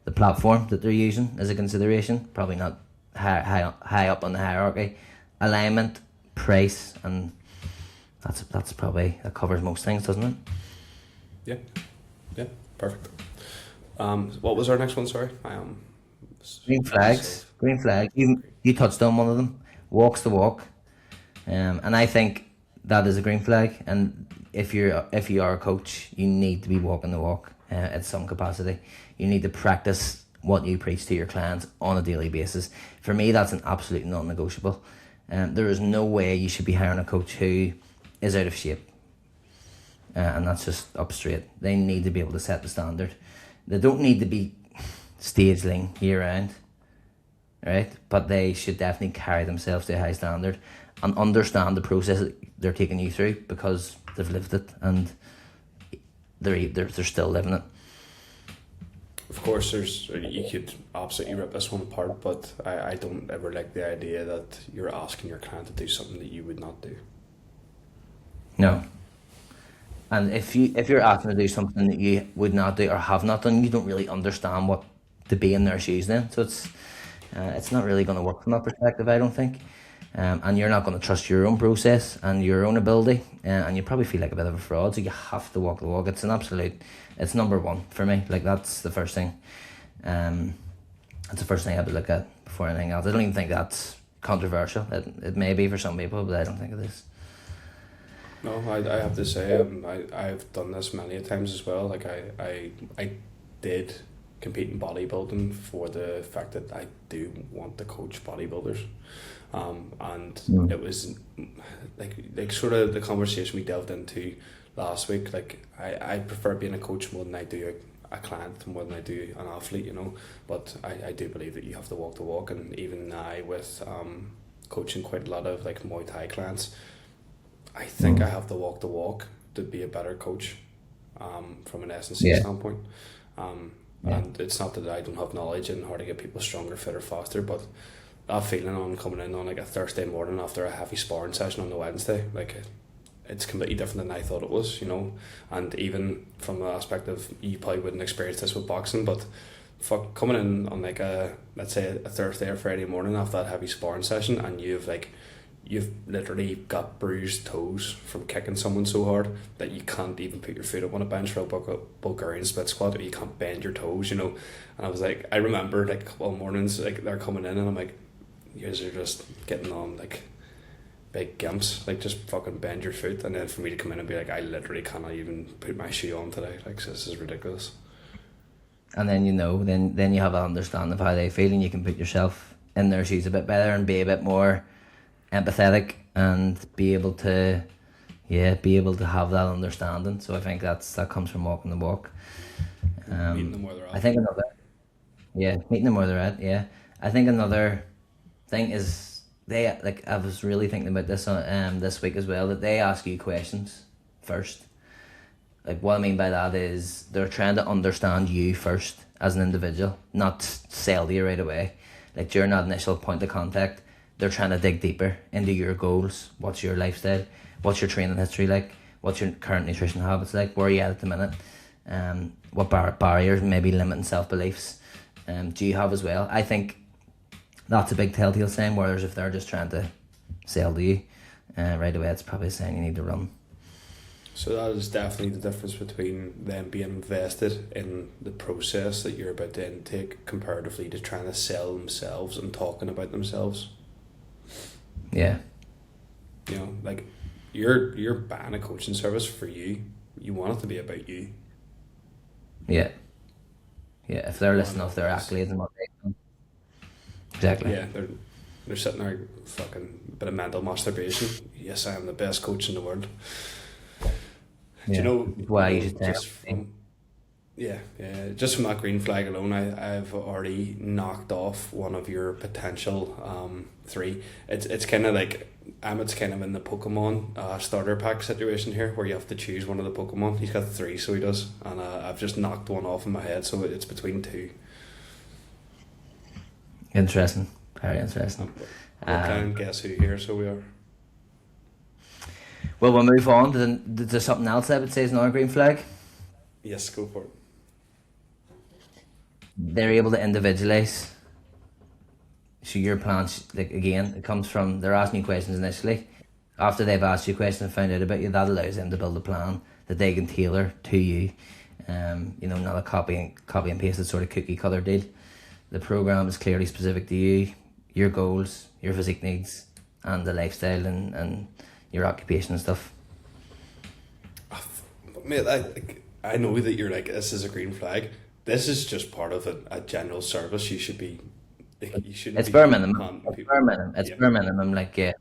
the platform that they're using as a consideration. Probably not high up on the hierarchy. Alignment, price, and that's probably, that covers most things, doesn't it? Yeah, perfect. What was our next one? Sorry, green flags. Green flag. You touched on one of them. Walks the walk, and I think that is a green flag. And if you are a coach, you need to be walking the walk at some capacity. You need to practice what you preach to your clients on a daily basis. For me, that's an absolute non-negotiable. There is no way you should be hiring a coach who is out of shape. And that's just up straight. They need to be able to set the standard. They don't need to be stage lean year round, right? But they should definitely carry themselves to a high standard and understand the process that they're taking you through, because they've lived it and they're still living it. Of course, you could absolutely rip this one apart, but I don't ever like the idea that you're asking your client to do something that you would not do. No. And if you're asking to do something that you would not do or have not done, you don't really understand what to be in their shoes then. So it's not really going to work from that perspective, I don't think. And you're not going to trust your own process and your own ability, and you probably feel like a bit of a fraud. So you have to walk the walk. It's number one for me. Like, that's the first thing. That's the first thing I would look at before anything else. I don't even think that's controversial. It may be for some people, but I don't think it is. No, I have to say, I've done this many times as well. Like, I did compete in bodybuilding for the fact that I do want to coach bodybuilders. And it was like sort of the conversation we delved into last week. Like, I prefer being a coach more than I do a client, more than I do an athlete, you know. But I do believe that you have to walk the walk, and even now with coaching quite a lot of like Muay Thai clients, I think I have to walk the walk to be a better coach from an S&C standpoint. And it's not that I don't have knowledge in how to get people stronger, fitter, faster, but that feeling on coming in on like a Thursday morning after a heavy sparring session on the Wednesday, like it's completely different than I thought it was, you know. And even from the aspect of, you probably wouldn't experience this with boxing, but coming in on like let's say a Thursday or Friday morning after that heavy sparring session, and you've literally got bruised toes from kicking someone so hard that you can't even put your foot up on a bench for a Bulgarian split squat, or you can't bend your toes, you know. And I was like, I remember like a couple of mornings, like they're coming in and I'm like, you guys are just getting on like big gimps, like just fucking bend your foot. And then for me to come in and be like, I literally cannot even put my shoe on today, like this is ridiculous. And then then you have an understanding of how they feel, and you can put yourself in their shoes a bit better and be a bit more empathetic and be able to have that understanding. So I think that comes from walking the walk. Meeting them where they're at. I think meeting them where they're at. Yeah, I think another thing is I was really thinking about this this week as well, that they ask you questions first. Like, what I mean by that is they're trying to understand you first as an individual, not sell to you right away. Like, during that initial point of contact, they're trying to dig deeper into your goals. What's your lifestyle? What's your training history like? what's your current nutrition habits like, where are you at the minute, what barriers, maybe limiting self-beliefs, do you have as well. I think that's a big telltale sign, whereas if they're just trying to sell to you right away, it's probably a sign you need to run. So that is definitely the difference between them being invested in the process that you're about to intake comparatively to trying to sell themselves and talking about themselves. Yeah. You know, like you're buying a coaching service for you. You want it to be about you. Yeah. Yeah, if they're listening off their accolades and what they've done. Exactly. Yeah, they're sitting there fucking bit of mental masturbation. Yes, I am the best coach in the world. Yeah. Do you know why you should just from just from that green flag alone, I've already knocked off one of your potential three. It's kind of like Emmet's kind of in the Pokemon starter pack situation here, where you have to choose one of the Pokemon. He's got three, so he does, and I've just knocked one off in my head, so it's between two. Interesting, very interesting. We'll try and guess who here, so we are. Well, we'll move on. There's something else I would say is not a green flag. Yes, go for it. They're able to individualize. So your plans, like again, it comes from they're asking you questions initially. After they've asked you questions and found out about you, that allows them to build a plan that they can tailor to you. Not a copy and pasted sort of cookie cutter deal. The program is clearly specific to you, your goals, your physique needs, and the lifestyle and your occupation and stuff. Mate, I know that you're like, this is a green flag. This is just part of a general service. You should be. You shouldn't. It's be bare minimum. It's people. bare minimum. It's Yeah. bare minimum. Like it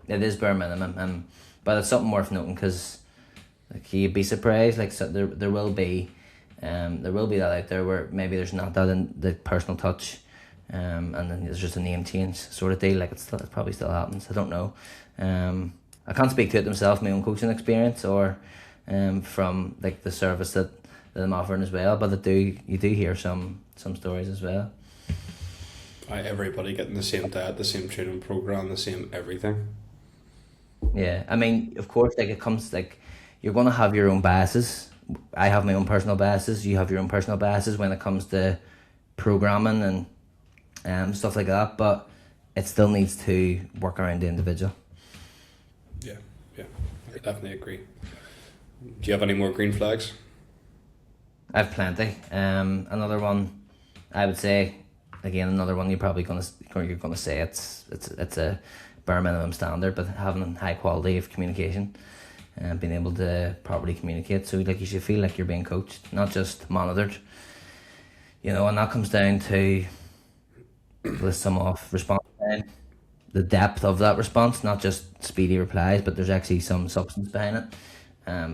is bare minimum. But it's something worth noting because, like, you'd be surprised. Like, so there will be that out there where maybe there's not that in the personal touch, and then there's just a name change sort of deal. Like it probably still happens. I don't know. I can't speak to it myself, my own coaching experience, or from like the service that I'm offering as well. But you do hear some stories as well. Everybody getting the same diet, the same training program, the same everything. Yeah, I mean, of course, like it comes like you're gonna have your own biases. I have my own personal biases. You have your own personal biases when it comes to programming and stuff like that. But it still needs to work around the individual. Yeah, I definitely agree. Do you have any more green flags? I've plenty. Another one, I would say, again, another one you're gonna say it's a bare minimum standard, but having high quality of communication and being able to properly communicate. So like you should feel like you're being coached, not just monitored. And that comes down to list some off response time, the depth of that response, not just speedy replies, but there's actually some substance behind it.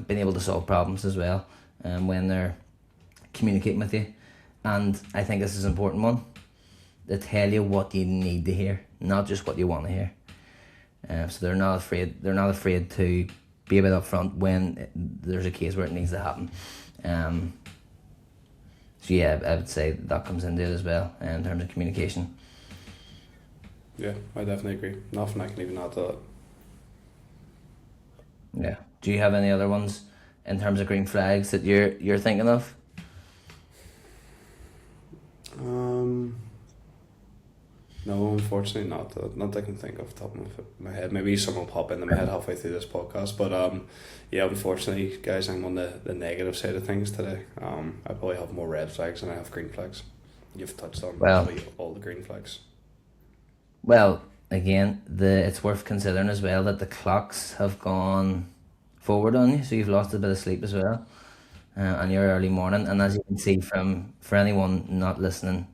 Being able to solve problems as well, when they're communicating with you. And I think this is an important one. They tell you what you need to hear, not just what you want to hear. So they're not afraid. They're not afraid to be a bit upfront when there's a case where it needs to happen. So yeah, I would say that comes into it as well in terms of communication. Yeah, I definitely agree. Nothing I can even add to that. Yeah. Do you have any other ones in terms of green flags that you're thinking of? No, unfortunately not. Not that I can think of the top of my head. Maybe some will pop into my head halfway through this podcast. But yeah, unfortunately, guys, I'm on the negative side of things today. I probably have more red flags than I have green flags. You've touched on probably all the green flags. Well, again, it's worth considering as well that the clocks have gone forward on you, so you've lost a bit of sleep as well, and your early morning. And as you can see for anyone not listening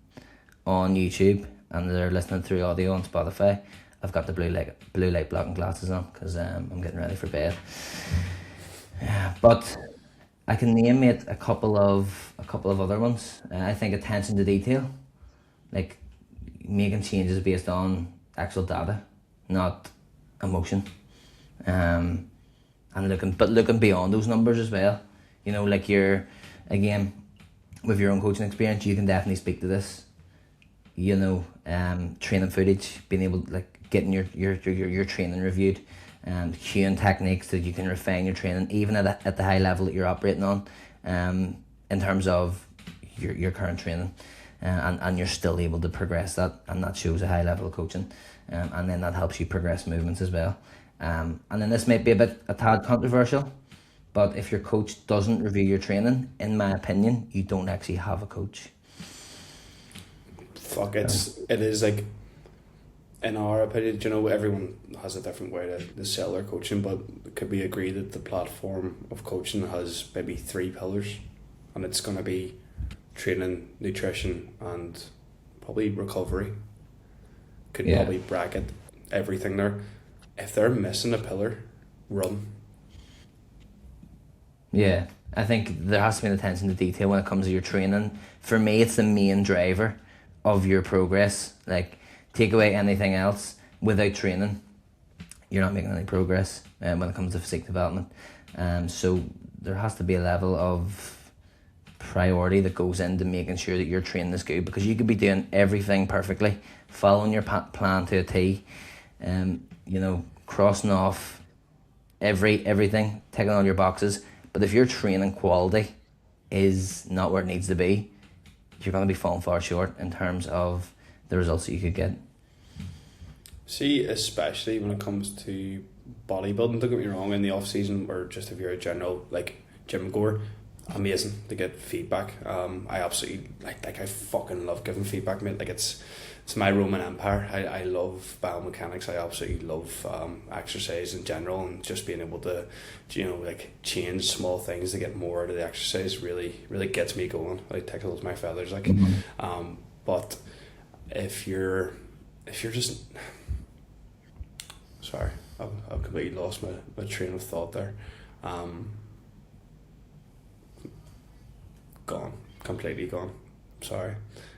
on YouTube and they're listening through audio on Spotify, I've got the blue light blocking glasses on because I'm getting ready for bed. But I can name it a couple of other ones. I think attention to detail, like making changes based on actual data, not emotion, and looking beyond those numbers as well. Like again, with your own coaching experience, you can definitely speak to this. Training footage, being able to, like, getting your training reviewed, cueing techniques that you can refine your training, even at the high level that you're operating on, in terms of your current training, and you're still able to progress that, and that shows a high level of coaching, and then that helps you progress movements as well. And then this might be a tad controversial, but if your coach doesn't review your training, in my opinion, you don't actually have a coach. Fuck, it is like, in our opinion, you know, everyone has a different way to sell their coaching, but could we agree that the platform of coaching has maybe 3 pillars, and it's going to be training, nutrition, and probably recovery? Could probably bracket everything there. If they're missing a pillar, run. Yeah, I think there has to be an attention to detail when it comes to your training. For me, it's the main driver of your progress. Like, take away anything else without training, you're not making any progress when it comes to physique development. So there has to be a level of priority that goes into making sure that your training is good, because you could be doing everything perfectly, following your plan to a T, you know, crossing off everything, ticking all your boxes. But if your training quality is not where it needs to be, you're going to be falling far short in terms of the results that you could get. See, especially when it comes to bodybuilding, don't get me wrong, in the off season, or just if you're a general like gym goer, amazing to get feedback. I absolutely like I fucking love giving feedback, mate. Like it's my Roman Empire. I love biomechanics. I absolutely love exercise in general, and just being able to, you know, like change small things to get more out of the exercise really gets me going. Like tickles my feathers. Like, but if you're just, sorry, I've completely lost my train of thought there. Gone, completely gone. Sorry,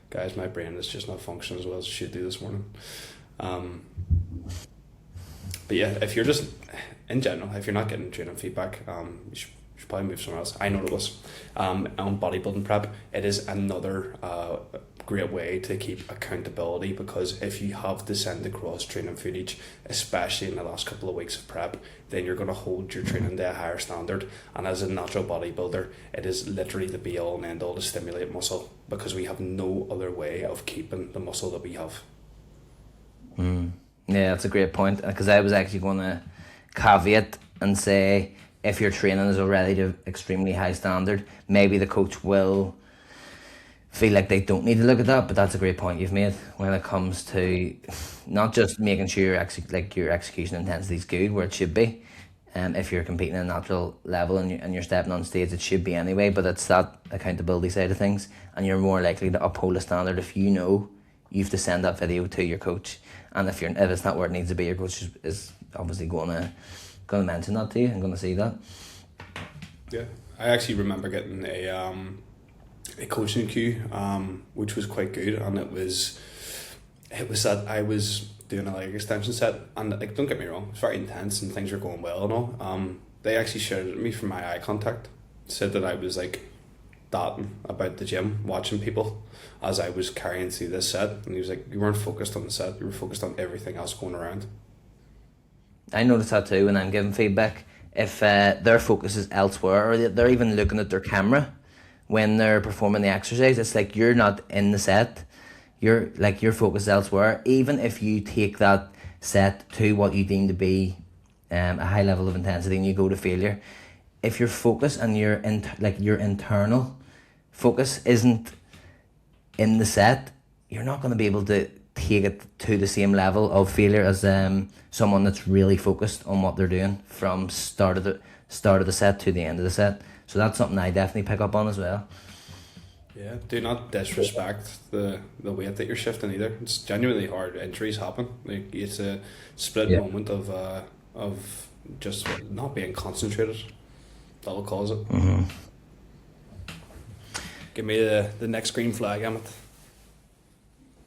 guys, my brain is just not functioning as well as it should do this morning. But yeah, if you're just, in general, if you're not getting training feedback, you should probably move somewhere else. I know it was. On bodybuilding prep, it is another great way to keep accountability, because if you have to send across training footage, especially in the last couple of weeks of prep, then you're going to hold your training to a higher standard. And as a natural bodybuilder, it is literally the be all and end all to stimulate muscle, because we have no other way of keeping the muscle that we have. Yeah, that's a great point, because I was actually going to caveat and say, if your training is already to extremely high standard, maybe the coach will feel like they don't need to look at that. But that's a great point you've made when it comes to not just making sure your execution intensity is good where it should be. If you're competing at a natural level and you're stepping on stage, it should be anyway. But it's that accountability side of things, and you're more likely to uphold a standard if you know you have to send that video to your coach. And if it's not where it needs to be, your coach is obviously going to mention that to you and going to see that. Yeah, I actually remember getting a coaching cue, which was quite good, and it was that I was doing a leg extension set, and like, don't get me wrong, it's very intense and things are going well and all. They actually shouted at me from my eye contact, said that I was like dotting about the gym, watching people as I was carrying through this set, and he was like, you weren't focused on the set, you were focused on everything else going around. I notice that too when I'm giving feedback. If their focus is elsewhere, or they're even looking at their camera when they're performing the exercise, it's like you're not in the set. Your focus is elsewhere. Even if you take that set to what you deem to be a high level of intensity and you go to failure, if your focus and your internal focus isn't in the set, you're not going to be able to take it to the same level of failure as someone that's really focused on what they're doing from start of the set to the end of the set. So that's something I definitely pick up on as well. Yeah, do not disrespect the weight that you're shifting either. It's genuinely hard. Injuries happen. Like, it's a split moment of just not being concentrated. That'll cause it. Mm-hmm. Give me the next green flag, Emmet.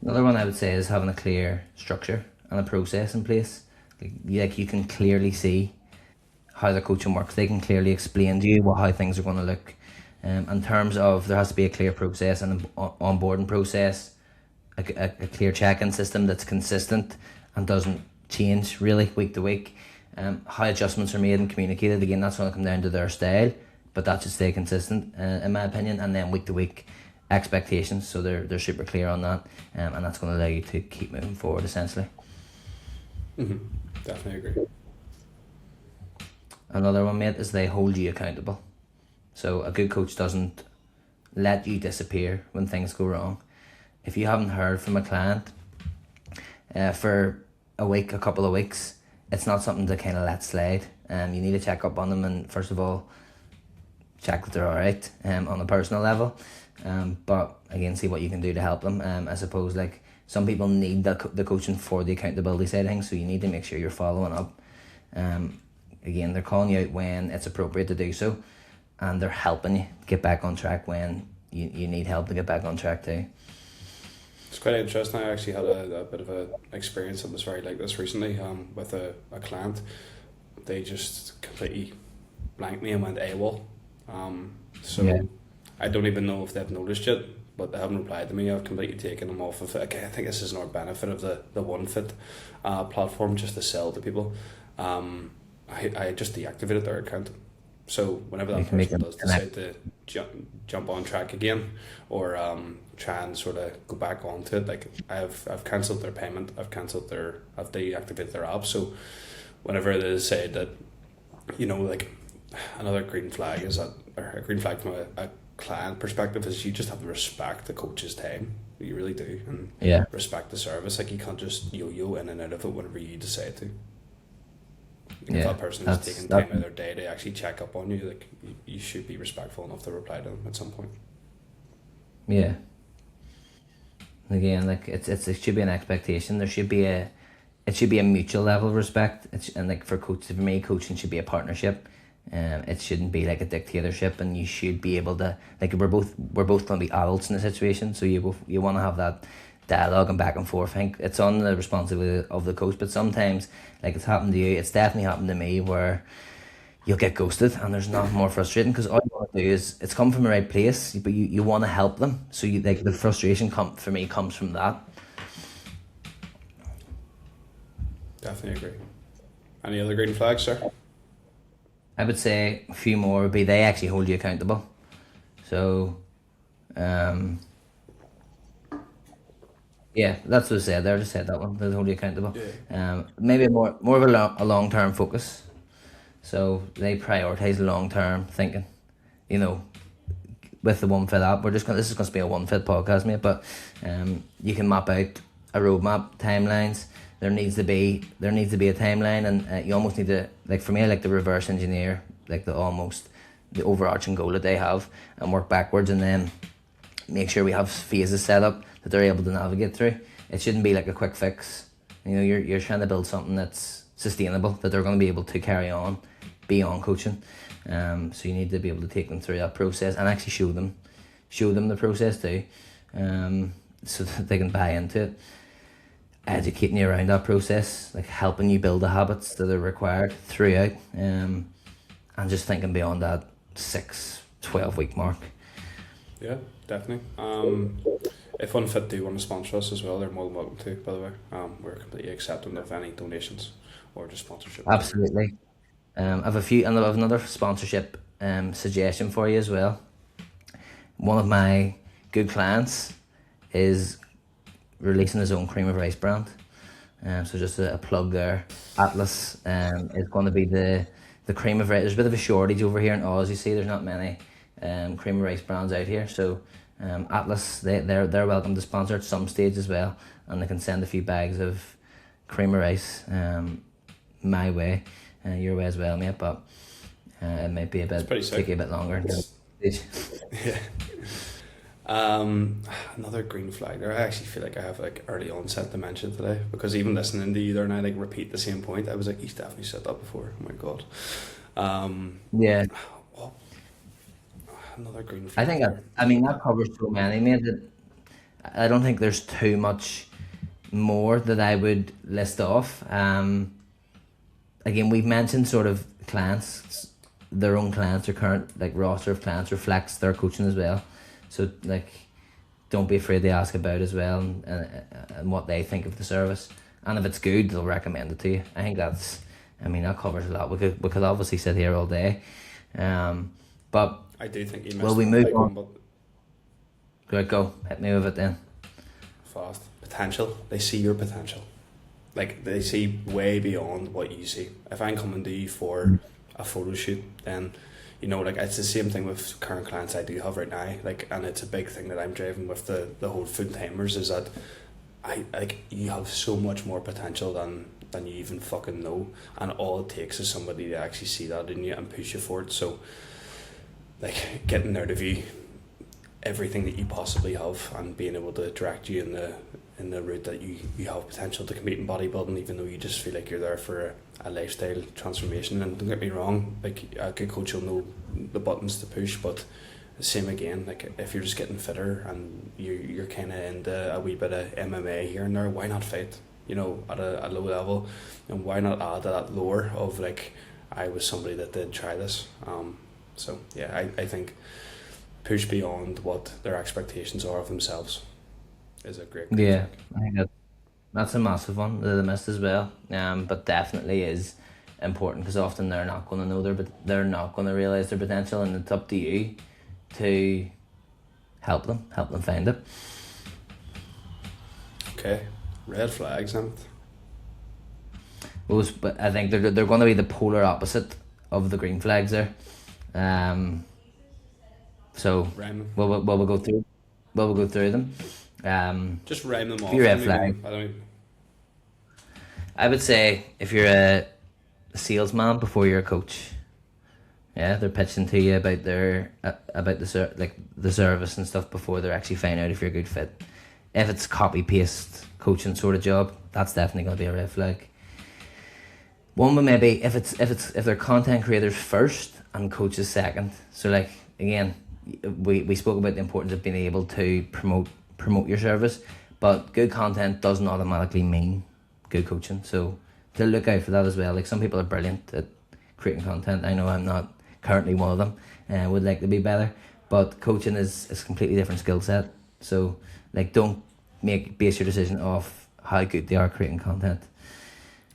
Another one I would say is having a clear structure and a process in place. Like you can clearly see how the coaching works. They can clearly explain to you how things are going to look. In terms of, there has to be a clear process and an onboarding process, a clear check-in system that's consistent and doesn't change really week to week. How adjustments are made and communicated, again, that's going to come down to their style, but that should stay consistent, in my opinion. And then week to week expectations, so they're super clear on that, and that's going to allow you to keep moving forward, essentially. Definitely agree. Another one, mate, is they hold you accountable. So a good coach doesn't let you disappear when things go wrong. If you haven't heard from a client for a week, a couple of weeks, it's not something to kind of let slide. You need to check up on them, and first of all, check that they're alright on a personal level. But again, see what you can do to help them. I suppose like some people need the coaching for the accountability side of things, so you need to make sure you're following up. Again, they're calling you out when it's appropriate to do so, and they're helping you get back on track when you need help to get back on track too. It's quite interesting. I actually had a bit of an experience that was very like this recently with a client. They just completely blanked me and went AWOL. I don't even know if they've noticed yet, but they haven't replied to me. I've completely taken them off of it. I think this is another benefit of the OneFit platform, just to sell to people. I just deactivated their account. So whenever that person does decide to jump on track again, or try and sort of go back onto it, like I've cancelled their payment, I've deactivated their app. So whenever they say that, like another green flag is that, or a green flag from a client perspective, is you just have to respect the coach's time. You really do, and respect the service. Like you can't just yo-yo in and out of it whenever you decide to. If that person is taking time out of their day to actually check up on you, like you should be respectful enough to reply to them at some point. Yeah. Again, like it should be an expectation. It should be a mutual level of respect. And like for me, coaching should be a partnership. It shouldn't be like a dictatorship, and you should be able to, like, we're both going to be adults in the situation, so you want to have that dialogue and back and forth. I think it's on the responsibility of the coach, but sometimes, like it's happened to you, it's definitely happened to me, where you'll get ghosted, and there's nothing more frustrating, because all you want to do is, it's come from the right place, but you want to help them, so you, like, the frustration for me comes from that. Definitely agree. Any other green flags, sir? I would say a few more would be they actually hold you accountable. So yeah, that's what I said there. I just said that one. They hold you accountable. Yeah. Maybe more of a long term focus. So they prioritize long term thinking. With the OneFit app, this is going to be a OneFit podcast, mate. But you can map out a roadmap, timelines. There needs to be a timeline, and you almost need to, like for me, I like to reverse engineer like the overarching goal that they have, and work backwards, and then make sure we have phases set up that they're able to navigate through. It shouldn't be like a quick fix. You're trying to build something that's sustainable, that they're going to be able to carry on beyond coaching. So you need to be able to take them through that process and actually show them the process too, so that they can buy into it. Educating you around that process, like helping you build the habits that are required throughout, and just thinking beyond that 6-12 week mark. Yeah, definitely. If OneFit do want to sponsor us as well, they're more than welcome to, by the way. We're completely accepting of any donations or just sponsorship. Absolutely. I have another sponsorship suggestion for you as well. One of my good clients is releasing his own cream of rice brand. So just a plug there. Atlas is going to be the cream of rice. There's a bit of a shortage over here in Oz. You see, there's not many cream of rice brands out here. So Atlas, they're welcome to sponsor at some stage as well, and they can send a few bags of cream of rice my way, your way as well, mate. But it might be take a bit longer. Yeah. Another green flag there. I actually feel like I have like early onset dementia today, because even listening to you there and I like repeat the same point, I was like, he's definitely said that before. Oh my god. Yeah. Another green flag. I think that covers so many, mate, that I don't think there's too much more that I would list off. Again, we've mentioned sort of clients, their own clients, their current like roster of clients reflects their coaching as well. So like, don't be afraid to ask about as well, and what they think of the service, and if it's good, they'll recommend it to you. I think that's I mean, that covers a lot. We could obviously sit here all day, but I do think you missed will we a move big on? one, but Go hit me with it then. fast. Potential. They see your potential. Like, they see way beyond what you see. If I'm coming to you for a photo shoot, then, you know, like, it's the same thing with current clients I do have right now. Like, and it's a big thing that I'm driving with the whole full timers, is that you have so much more potential than you even fucking know, and all it takes is somebody to actually see that in you and push you forward. So, like, getting out of you everything that you possibly have and being able to direct you in the route that you have potential to compete in bodybuilding, even though you just feel like you're there for a lifestyle transformation. And don't get me wrong, like, a good coach will know the buttons to push, but same again, like, if you're just getting fitter and you're kind of into a wee bit of MMA here and there, why not fight, you know, at a low level? And why not add to that lore of, like, I was somebody that did try this. So yeah, I think push beyond what their expectations are of themselves is a great Yeah, I think that's a massive one that I missed as well. But definitely is important, because often they're not going to know they're not going to realize their potential, and it's up to you to help them find it. Okay, red flags, Emmet. But I think they're going to be the polar opposite of the green flags there. So Rhyme them. we'll go through. We'll go through them. Just rhyme them off. Few red I flag. don't even, I would say if you're a salesman before you're a coach, yeah, they're pitching to you about the service and stuff before they're actually finding out if you're a good fit. If it's copy paste coaching sort of job, that's definitely going to be a red flag. One would maybe if they're content creators first and coaches second. So, like, again, we spoke about the importance of being able to promote your service, but good content doesn't automatically mean good coaching. So to look out for that as well. Like, some people are brilliant at creating content. I know I'm not currently one of them, and would like to be better. But coaching is a completely different skill set. So, like, don't base your decision off how good they are creating content.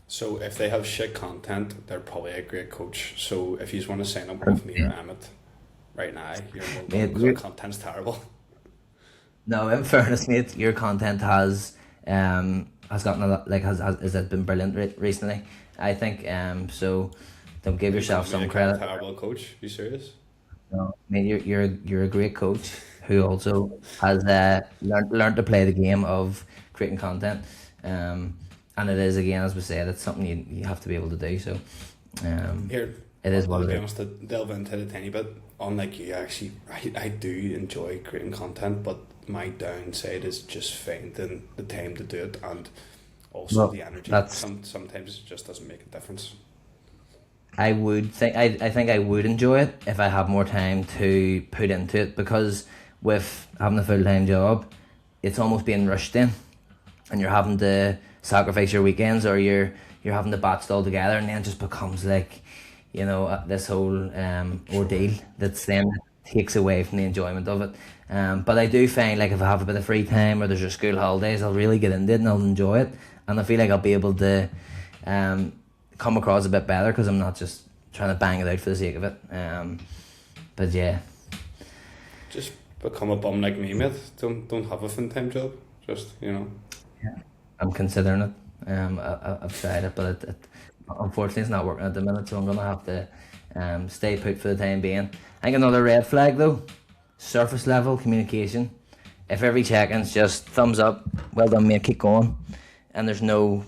so if they have shit content, they're probably a great coach. So if you just want to sign up with me or Emmet right now, your content's terrible. No, in fairness, mate, your content has gotten a lot, like has been brilliant recently. I think so. Don't give yourself some credit. Terrible coach. You serious? No, mate, you're a great coach who also has learned to play the game of creating content. And it is, again, as we said, it's something you have to be able to do. So Here, it is what I'll it be is. honest, to delve into it a tiny bit. Unlike you, actually, I do enjoy creating content, but my downside is just finding the time to do it, and also Well, the energy. that's Sometimes it just doesn't make a difference. I think I would enjoy it if I had more time to put into it, because with having a full-time job, it's almost being rushed in, and you're having to sacrifice your weekends, or you're having to batch it all together, and then it just becomes like, you know, this whole ordeal that's then takes away from the enjoyment of it. But I do find, like, if I have a bit of free time or there's your school holidays, I'll really get into it and I'll enjoy it, and I feel like I'll be able to come across a bit better, because I'm not just trying to bang it out for the sake of it. But yeah, Just become a bum like me, mate. Don't have a full-time job. Just, you know. I'm considering it. I've tried it, but it unfortunately it's not working at the minute, so I'm gonna have to stay put for the time being. I think another red flag though: surface level communication. If every check-in's just thumbs up, well done mate, keep going, and there's no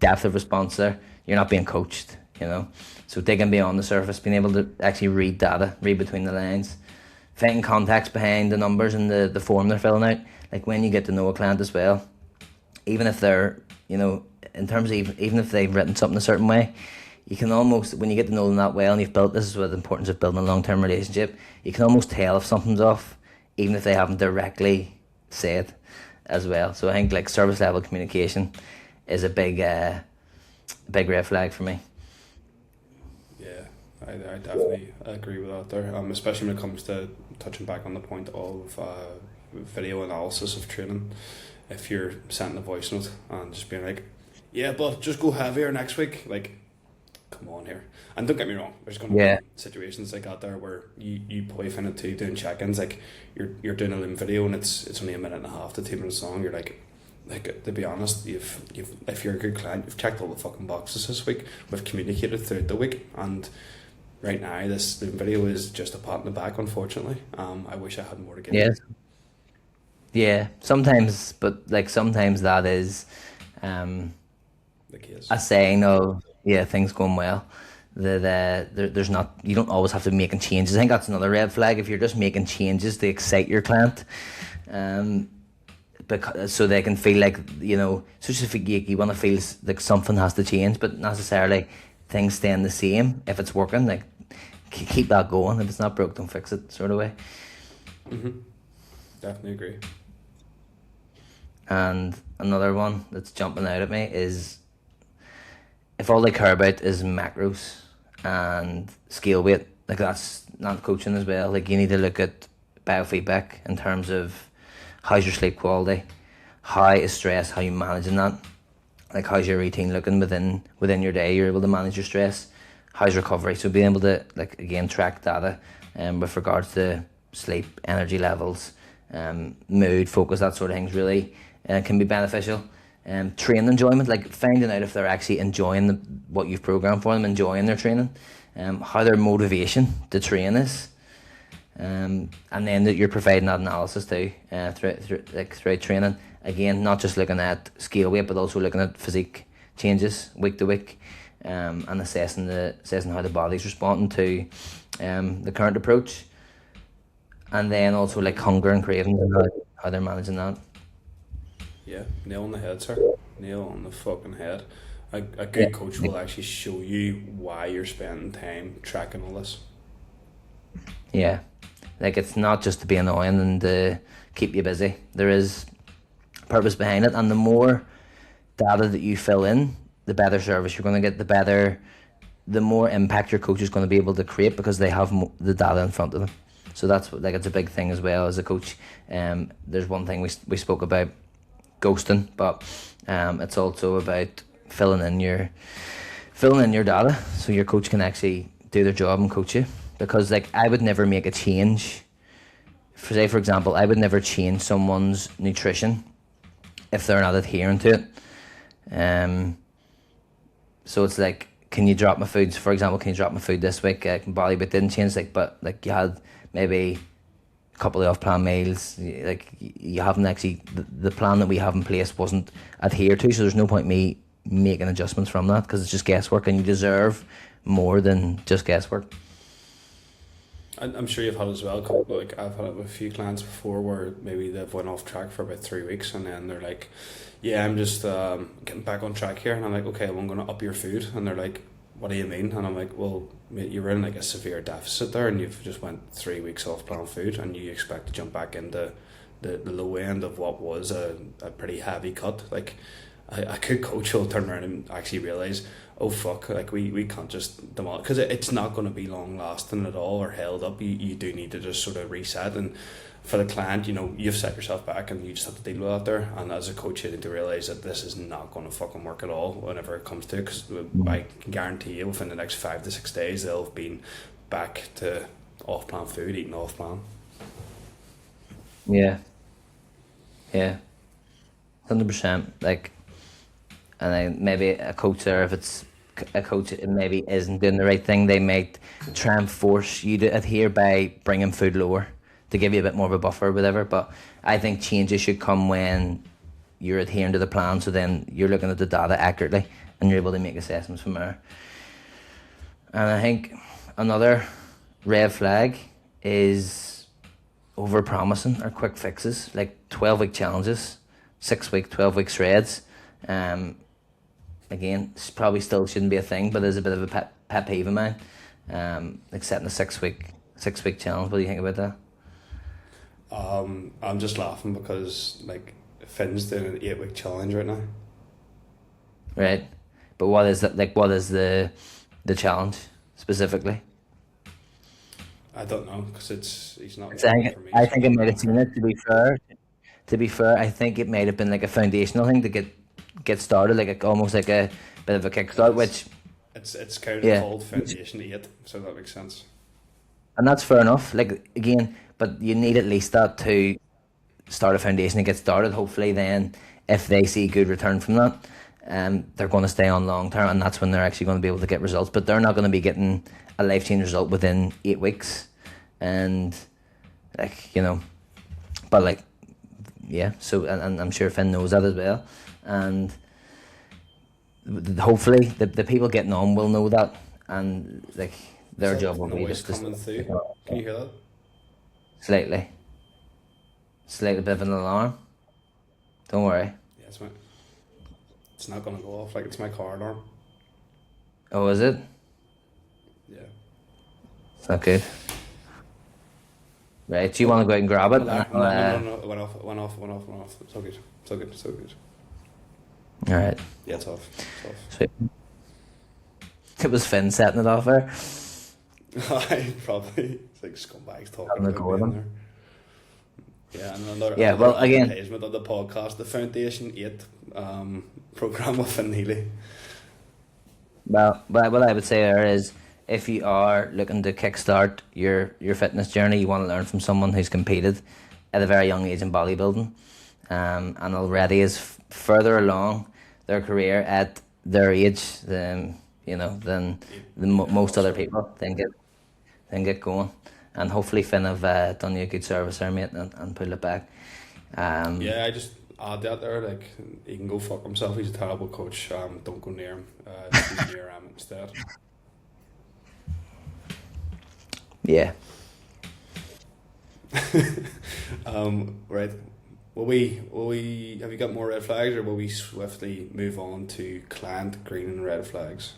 depth of response there, you're not being coached, you know. So digging beyond the surface, being able to actually read data, read between the lines, finding context behind the numbers and the form they're filling out. Like, when you get to know a client as well, even if they're, you know, in terms of even if they've written something a certain way, you can almost, when you get to know them that well and you've built, this is what the importance of building a long-term relationship, you can almost tell if something's off, even if they haven't directly said as well. So I think, like, service level communication is a big red flag for me. Yeah, I definitely agree with that there. Especially when it comes to touching back on the point of video analysis of training. If you're sending a voice note and just being like, yeah, but just go heavier next week, like, come on here. And don't get me wrong, there's going to Yeah. be situations like that there where you probably find it too doing check-ins. Like you're doing a Loom video and it's only a minute and a half to 2 minutes long. You're like to be honest, you've if you're a good client, you've checked all the fucking boxes this week. We've communicated throughout the week, and right now this Loom video is just a pat in the back. Unfortunately, I wish I had more to give you. Yeah. Yeah. Sometimes, but like sometimes that is um The case. a saying of yeah things going well. There's not, you don't always have to be making changes. I think that's another red flag if you're just making changes to excite your client, um, because so they can feel like so just if you want to feel like something has to change, but not necessarily things staying the same. If it's working, like keep that going. If it's not broke, don't fix it, sort of way. Definitely agree. And another one that's jumping out at me is if all they care about is macros and scale weight, like that's not coaching as well. Like you need to look at biofeedback in terms of how's your sleep quality, how is stress, how you managing that, like how's your routine looking within your day, you're able to manage your stress, how's recovery. So being able to like again track data with regards to sleep, energy levels, mood, focus, that sort of things really can be beneficial. Training enjoyment, like finding out if they're actually enjoying what you've programmed for them, enjoying their training, how their motivation to train is, and then that you're providing that analysis too throughout training. Again, not just looking at scale weight, but also looking at physique changes week to week, and assessing how the body's responding to the current approach, and then also like hunger and cravings and how they're managing that. Yeah, nail on the head, sir. Nail on the fucking head. A good coach will actually show you why you're spending time tracking all this. Yeah, like it's not just to be annoying and to keep you busy. There is purpose behind it, and the more data that you fill in, the better service you're going to get. The more impact your coach is going to be able to create because they have the data in front of them. So that's like it's a big thing as well as a coach. There's one thing we spoke about ghosting, but it's also about filling in your data so your coach can actually do their job and coach you. Because like I would never make a change. For example, I would never change someone's nutrition if they're not adhering to it. So it's like, can you drop my food? For example, can you drop my food this week? Body but didn't change. But you had maybe a couple of off-plan meals. Like you haven't actually the plan that we have in place wasn't adhered to. So there's no point me making adjustments from that because it's just guesswork, and you deserve more than just guesswork. I'm sure you've had it as well. Like I've had it with a few clients before where maybe they've went off track for about 3 weeks and then they're like, yeah, I'm just getting back on track here. And I'm like, okay, well, I'm going to up your food. And they're like, what do you mean? And I'm like, well, mate, you were in like a severe deficit there and you've just went 3 weeks off plan food and you expect to jump back into the low end of what was a pretty heavy cut. Like a good coach will turn around and actually realise, oh fuck, like we can't just demolish, because it's not going to be long lasting at all or held up. You do need to just sort of reset, and for the client, you've set yourself back and you just have to deal with that there. And as a coach, you need to realise that this is not going to fucking work at all whenever it comes to it, because I can guarantee you within the next 5 to 6 days they'll have been back to off plan food, eating off plan. Yeah 100%. Like, and then maybe a coach there, if it's a coach that maybe isn't doing the right thing, they might try and force you to adhere by bringing food lower to give you a bit more of a buffer or whatever. But I think changes should come when you're adhering to the plan, so then you're looking at the data accurately and you're able to make assessments from there. And I think another red flag is over promising or quick fixes, like 12-week challenges, 6-week, 12-week shreds. Again, probably still shouldn't be a thing, but there's a bit of a pet peeve of mine. Like setting a six week challenge. What do you think about that? I'm just laughing because like Finn's doing an 8-week challenge right now. Right, but what is that? Like, what is the challenge specifically? I don't know, because he's not. I think it might have seen it. To be fair, I think it might have been like a foundational thing to get started, like almost like a bit of a kickstart, which It's kind of Yeah, called Foundation 8, so that makes sense. and that's fair enough. Like again, but you need at least that to start a foundation and get started. Hopefully, then if they see good return from that, they're going to stay on long term, and that's when they're actually going to be able to get results. But they're not going to be getting a life changing result within 8 weeks, and like but like yeah. So and I'm sure Finn knows that as well, and hopefully the people getting on will know that, and like Is their that job will be noise just to coming through? Can you hear that? slightly, slightly bit of an alarm. Don't worry. Yeah, it's not gonna go off like it's my car alarm. Oh, is it? Yeah. It's not good. Right, do you want to go out and grab it? No, And no, no, no, I'll, no. It went off. It went off. Went off. Went off. It's all good. It's all good. It's all good. all right. Yeah, it's off. It's off. Sweet. It was Finn setting it off there. I probably it's like scumbags talking Having a about go me at in him. there. Yeah, and another, Yeah, another well, again, advertisement of the podcast, the Foundation 8 program with Finn Healy. well, what I would say there is, if you are looking to kickstart your fitness journey, you want to learn from someone who's competed at a very young age in bodybuilding, and already is further along their career at their age than most other people. Then get going, and hopefully Finn have done you a good service there, mate, and pull it back. Yeah, I just add that there. Like, he can go fuck himself. He's a terrible coach. Don't go near him. He's near Emmet instead. Yeah. Right. Will we have you got more red flags, or will we swiftly move on to client green and red flags?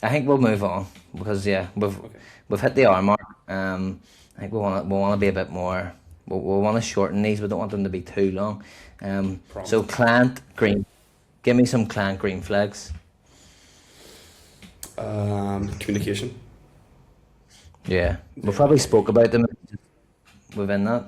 I think we'll move on because Okay. we've hit the hour mark. I think we want to be a bit more. We want to shorten these. We don't want them to be too long. So Promise. client green, give me some client green flags. Communication. Yeah, we Yeah. probably spoke about them within that.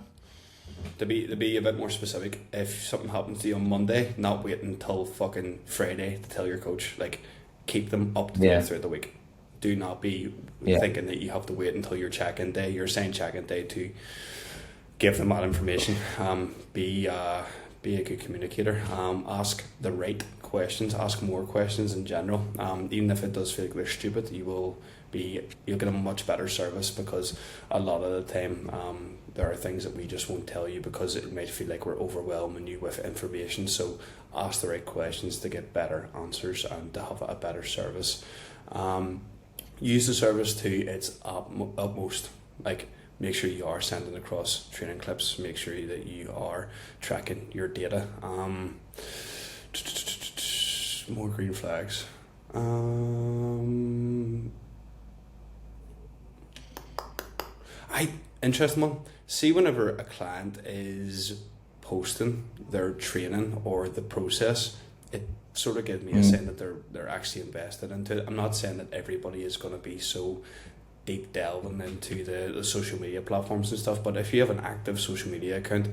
To be a bit more specific, if something happens to you on Monday, not wait until fucking Friday to tell your coach. Like, keep them up to date Yeah, throughout the week. Do not be yeah, thinking that you have to wait until your check-in day, your assigned check-in day, to give them that information. Be a good communicator. Ask the right questions. Ask more questions in general. Even if it does feel like they're stupid, you'll get a much better service, because a lot of the time there are things that we just won't tell you because it might feel like we're overwhelming you with information. So ask the right questions to get better answers and to have a better service. Use the service to its utmost. Like, make sure you are sending across training clips. Make sure that you are tracking your data. More green flags. Interesting one. See, whenever a client is posting their training or the process, it sort of gives me a mm, sign that they're actually invested into it. I'm not saying that everybody is going to be so deep delving into the social media platforms and stuff, but if you have an active social media account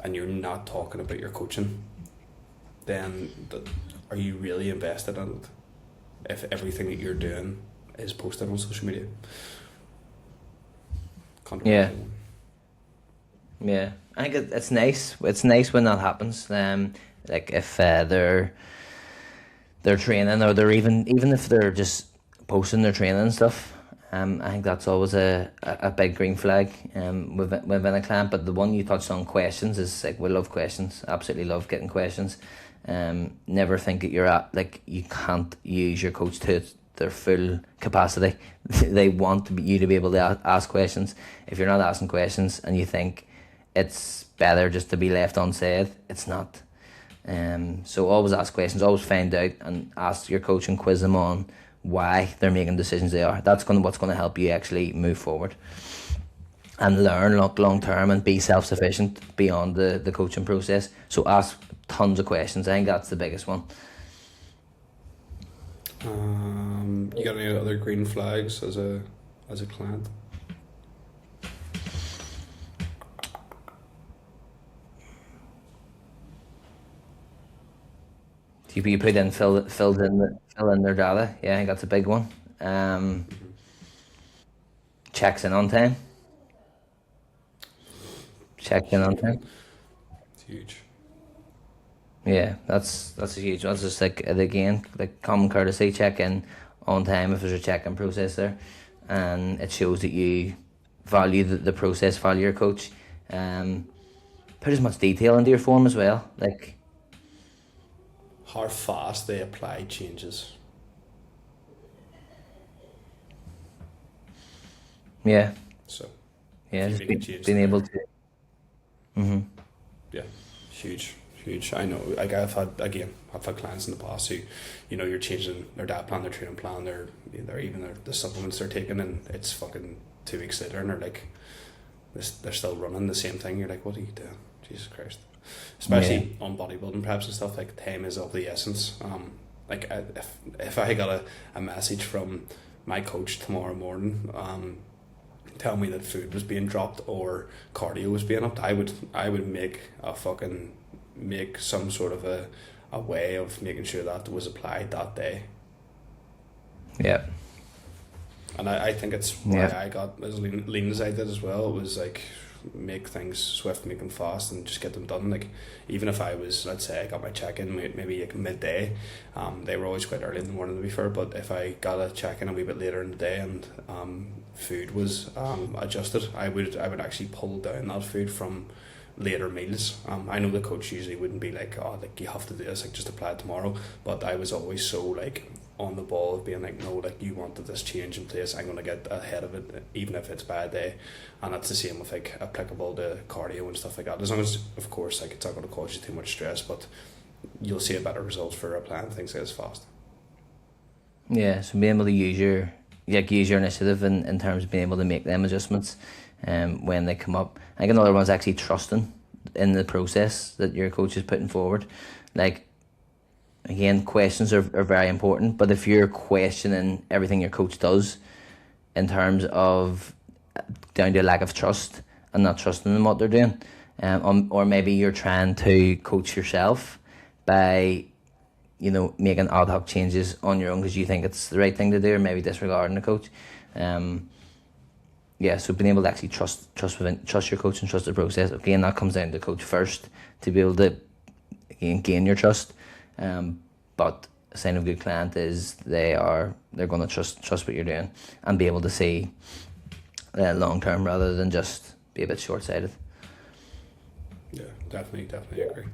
and you're not talking about your coaching, then are you really invested in it if everything that you're doing is posted on social media? yeah, Controversial one. yeah. I think it's nice. It's nice when that happens. Like if they're training, or they're even if they're just posting their training and stuff. I think that's always a big green flag within a client. But the one you touched on, questions, is like, we love questions. Absolutely love getting questions. Never think that you can't use your coach to their full capacity. They want you to be able to ask questions. If you're not asking questions and you think it's better just to be left unsaid, it's not. So always ask questions, always find out and ask your coach and quiz them on why they're making decisions they are. That's what's going to help you actually move forward and learn long term and be self-sufficient beyond the coaching process. So ask tons of questions. I think that's the biggest one. You got any other green flags as a client? You put in filled fill in their data. Yeah, I think that's a big one. Checks in on time. Checks in on Huge one. time. It's huge. Yeah, that's a huge one. It's just like again, like common courtesy, check in on time if there's a check-in process there, and it shows that you value the process, value your coach. Put as much detail into your form as well. Like, How fast they apply changes. yeah, So if yeah, you just make a change being able there, to. Mm-hmm. yeah, huge, huge. I know. Like I've had clients in the past who, you're changing their diet plan, their training plan, their even the supplements they're taking, and it's fucking 2 weeks later, and they're like, they're still running the same thing. You're like, what are you doing? Jesus Christ. Especially on bodybuilding preps and stuff, like time is of the essence. Like if I got a message from my coach tomorrow morning, tell me that food was being dropped or cardio was being upped, I would make some sort of a way of making sure that was applied that day. Yeah. And I think it's why I got as lean as I did as well. It was like make things swift, make them fast, and just get them done. Like even if I was, let's say I got my check-in maybe like midday, they were always quite early in the morning to be fair, but if I got a check-in a wee bit later in the day and food was adjusted, I would actually pull down that food from later meals. I know the coach usually wouldn't be like, oh, like you have to do this, like just apply it tomorrow, but I was always so like on the ball of being like, no, like you wanted this change in place, I'm going to get ahead of it even if it's by a day. And that's the same with like applicable to cardio and stuff like that, as long as of course like it's not going to cause you too much stress, but you'll see a better result for applying things as fast. Yeah, so being able to use your initiative in terms of being able to make them adjustments when they come up. I think another one's actually trusting in the process that your coach is putting forward. Like, again, questions are very important, but if you're questioning everything your coach does in terms of down to a lack of trust and not trusting in what they're doing, or maybe you're trying to coach yourself by making ad hoc changes on your own because you think it's the right thing to do, or maybe disregarding the coach. So being able to actually trust your coach and trust the process. Again, that comes down to the coach first to be able to gain your trust. But a sign of a good client is they're going to trust what you're doing and be able to see long term rather than just be a bit short sighted. Yeah, definitely agree.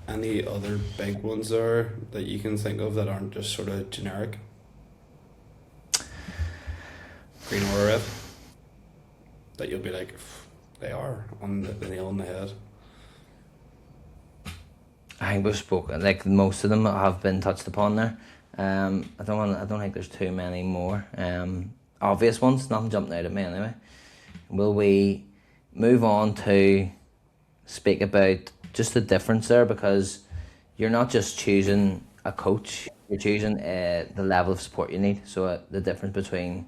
Any other big ones there that you can think of that aren't just sort of generic? Green or red? That you'll be like, they are on the nail on the head. I think we've spoken, like most of them have been touched upon there. I don't think there's too many more obvious ones. Nothing jumping out at me anyway. Will we move on to speak about just the difference there, because you're not just choosing a coach, you're choosing the level of support you need. So the difference between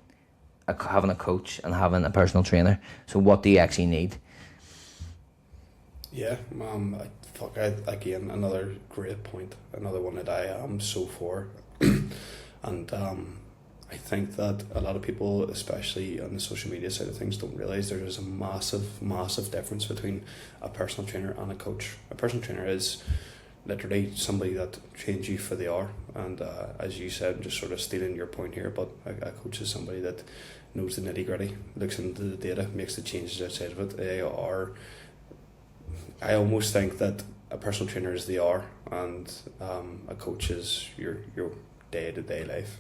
having a coach and having a personal trainer. So what do you actually need? Yeah, again, another great point, another one that I am so for. And I think that a lot of people, especially on the social media side of things, don't realise there is a massive difference between a personal trainer and a coach. A personal trainer is literally somebody that trains you for the hour, and as you said, just sort of stealing your point here, but a coach is somebody that knows the nitty gritty, looks into the data, makes the changes outside of it. I almost think that a personal trainer is the hour, and a coach is your day-to-day life.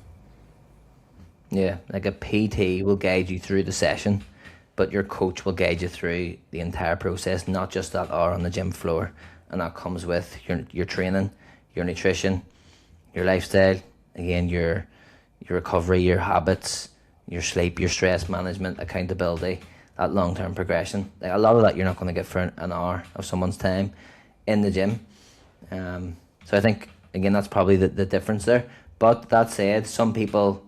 Yeah, like a PT will guide you through the session, but your coach will guide you through the entire process, not just that hour on the gym floor. And that comes with your training, your nutrition, your lifestyle, again, your recovery, your habits, your sleep, your stress management, accountability, that long-term progression. Like, a lot of that you're not going to get for an hour of someone's time in the gym. So I think, again, that's probably the difference there. But that said, some people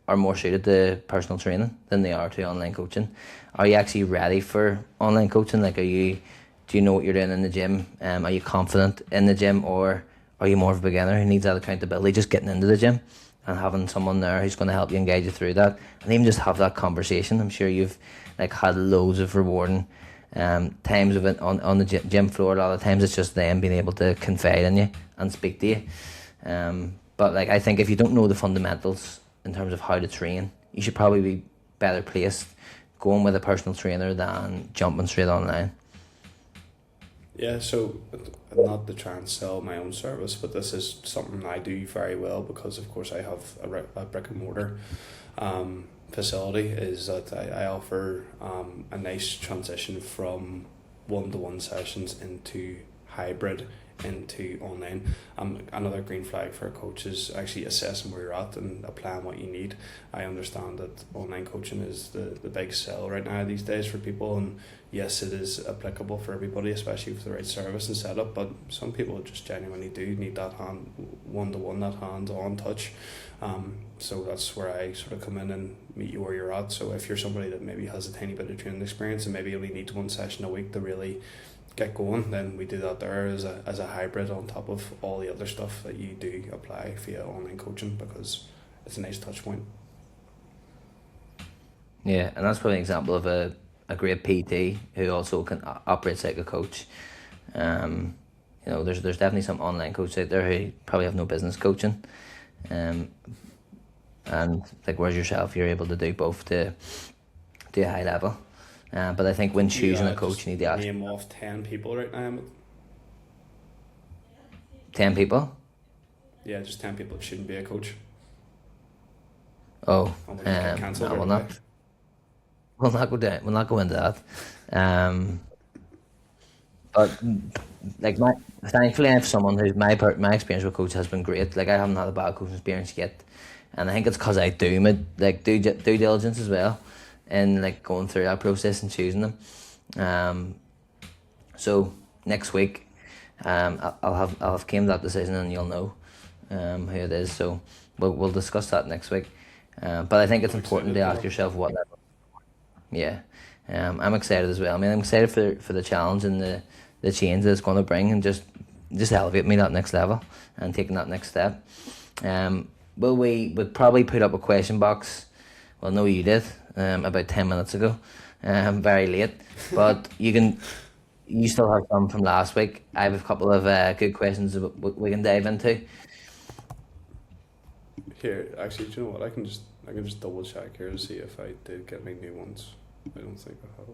are more suited to personal training than they are to online coaching. Are you actually ready for online coaching? Like, do you know what you're doing in the gym? Are you confident in the gym, or are you more of a beginner who needs that accountability, just getting into the gym and having someone there who's going to help you and guide you through that, and even just have that conversation. I'm sure you've like had loads of rewarding times of it on the gym floor. A lot of times it's just them being able to confide in you and speak to you. But like, I think if you don't know the fundamentals in terms of how to train, you should probably be better placed going with a personal trainer than jumping straight online. Yeah, so not to try and sell my own service, but this is something I do very well because, of course, I have a brick and mortar facility. Is that I offer a nice transition from one-to-one sessions into hybrid into online. Another green flag for a coach is actually assessing where you're at and applying what you need. I understand that online coaching is the big sell right now these days for people, and yes, it is applicable for everybody, especially with the right service and setup, but some people just genuinely do need that one-to-one, that hands-on touch. So that's where I sort of come in and meet you where you're at. So if you're somebody that maybe has a tiny bit of training experience and maybe only needs one session a week to really get going, then we do that there as a hybrid on top of all the other stuff that you do apply via online coaching, because it's a nice touch point. Yeah, and that's probably an example of a great PT who also can operate like a coach. There's definitely some online coaches out there who probably have no business coaching. And like, whereas yourself, you're able to do both to a high level. But I think when choosing a coach, you need to ask. Name off 10 people right now. 10 people? Yeah, just 10 people that shouldn't be a coach. Oh, no, we'll not. We'll not go down. We'll not go into that. But like, thankfully, I have someone who's my experience with coach has been great. Like, I haven't had a bad coaching experience yet, and I think it's because I do my due diligence as well, and like going through that process and choosing them. So next week, I'll have came to that decision, and you'll know who it is. So we'll discuss that next week. But I think it's important to ask yourself what level. Yeah, I'm excited as well. I mean, I'm excited for the challenge and the change that it's going to bring, and just elevate me that next level and taking that next step. Well, we would probably put up a question box. Well, no, you did about 10 minutes ago. Very late, but you still have some from last week. I have a couple of good questions we can dive into. Here, actually, do you know what? I can just double check here to see if I did get any new ones. I don't think I have.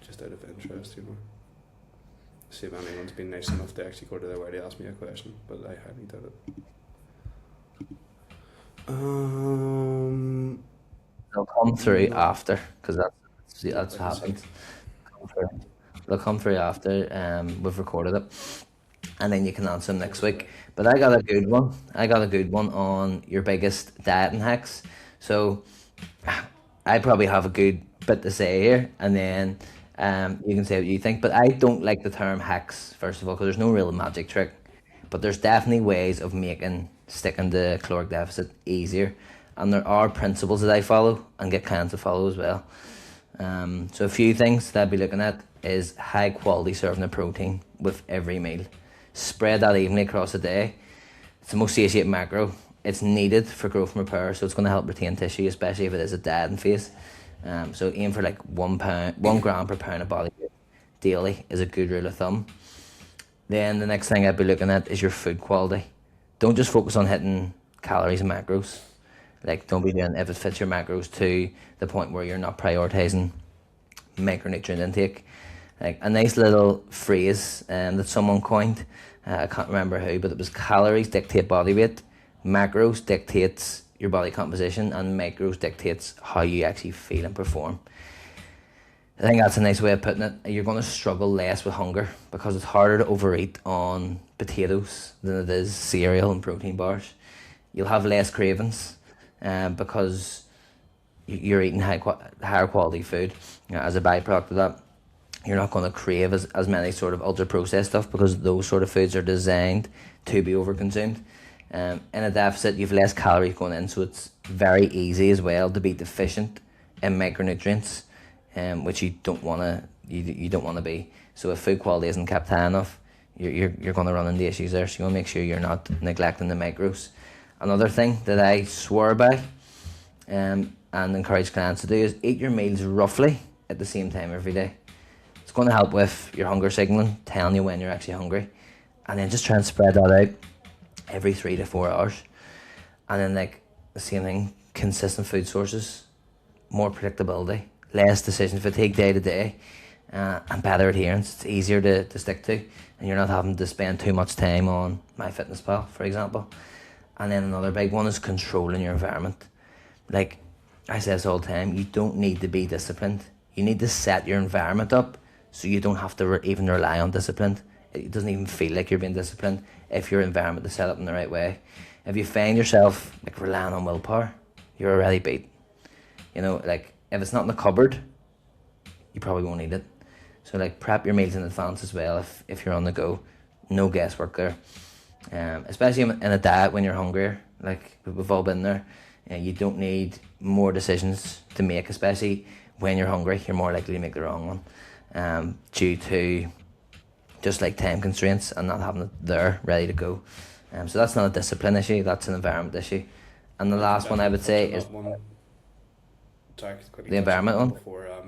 Just out of interest, see if anyone's been nice enough to actually go to their way to ask me a question, but I highly doubt it. They'll come through after, because that's happened. They'll come through after we've recorded it, and then you can answer them next week. But I got a good one on your biggest dieting hacks. So I probably have a good bit to say here, and then you can say what you think. But I don't like the term hacks, first of all, because there's no real magic trick. But there's definitely ways of making sticking to caloric deficit easier, and there are principles that I follow and get clients to follow as well. So a few things that I'd be looking at is high quality serving of protein with every meal. Spread that evenly across the day. It's the most satiated macro. It's needed for growth and repair, so it's going to help retain tissue, especially if it is a dieting phase. So aim for like 1 gram per pound of body weight daily is a good rule of thumb. Then the next thing I'd be looking at is your food quality. Don't just focus on hitting calories and macros. Like, don't be doing if it fits your macros to the point where you're not prioritizing micronutrient intake. Like a nice little phrase that someone coined, I can't remember who, but it was calories dictate body weight, macros dictates your body composition, and macros dictates how you actually feel and perform. I think that's a nice way of putting it. You're going to struggle less with hunger because it's harder to overeat on potatoes than it is cereal and protein bars. You'll have less cravings because you're eating higher quality food. As a byproduct of that, you're not going to crave as many sort of ultra processed stuff, because those sort of foods are designed to be overconsumed. In a deficit, you have less calories going in, so it's very easy as well to be deficient in micronutrients which you don't wanna be. So if food quality isn't kept high enough, you're gonna run into issues there. So you wanna make sure you're not neglecting the micros. Another thing that I swear by, and encourage clients to do, is eat your meals roughly at the same time every day. It's going to help with your hunger signaling, telling you when you're actually hungry, and then just try and spread that out every 3 to 4 hours. And then like the same thing, consistent food sources, more predictability, less decision fatigue day to day, and better adherence. It's easier to stick to, and you're not having to spend too much time on MyFitnessPal, for example. And then another big one is controlling your environment. Like I say this all the time, you don't need to be disciplined. You need to set your environment up so you don't have to even rely on discipline. It doesn't even feel like you're being disciplined if your environment is set up in the right way. If you find yourself like relying on willpower, you're already beat. You know, like if it's not in the cupboard, you probably won't need it. So like prep your meals in advance as well if you're on the go. No guesswork there. Especially in a diet when you're hungrier, like we've all been there. You don't need more decisions to make, especially when you're hungry. You're more likely to make the wrong one, due to just like time constraints and not having it there ready to go. So that's not a discipline issue, that's an environment issue. And the last one I would say is the environment one. Before, I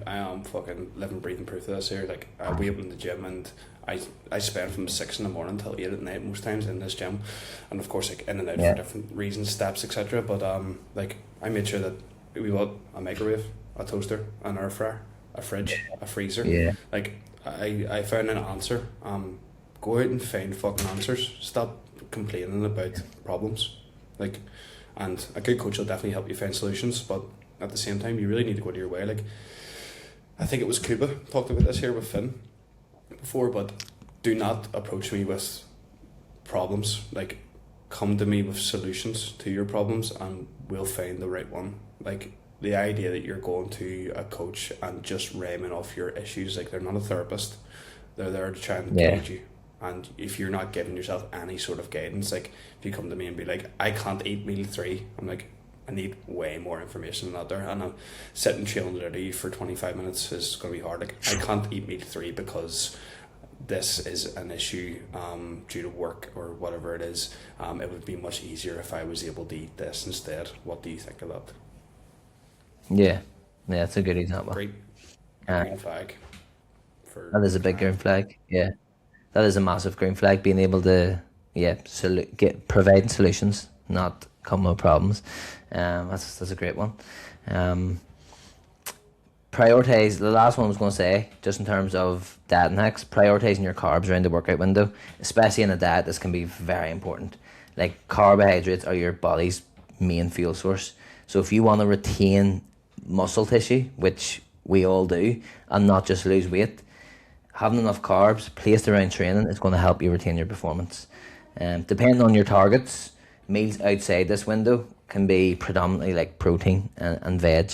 am fucking living, breathing proof of this here. Like I wake up in the gym and I spend from 6 a.m. till 8 at most times in this gym, and of course like in and out for different reasons, steps, etc. But like I made sure that we bought a microwave, a toaster, an air fryer, a fridge, a freezer. Yeah. Like I found an answer. Go out and find fucking answers. Stop complaining about problems. Like, and a good coach will definitely help you find solutions, but at the same time you really need to go to your way. Like I think it was Cuba talked about this here with Finn before, but do not approach me with problems. Like come to me with solutions to your problems and we'll find the right one. Like the idea that you're going to a coach and just ramming off your issues, like they're not a therapist, they're there to try and guide you. And if you're not giving yourself any sort of guidance, like if you come to me and be like, I can't eat meal 3, I'm like, I need way more information than that there, and I'm sitting chilling at you for 25 minutes is going to be hard. Like I can't eat meal 3 because this is an issue due to work or whatever it is. It would be much easier if I was able to eat this instead. What do you think of that? Yeah, that's a good example. Great green flag. That is a big green flag. Yeah, that is a massive green flag. Being able to providing solutions, not come with problems. That's a great one. Prioritize, the last one I was going to say, just in terms of diet and hacks, prioritizing your carbs around the workout window, especially in a diet, this can be very important. Like carbohydrates are your body's main fuel source. So if you want to retain muscle tissue, which we all do, and not just lose weight, having enough carbs placed around training is going to help you retain your performance. Depending on your targets, meals outside this window can be predominantly like protein and veg,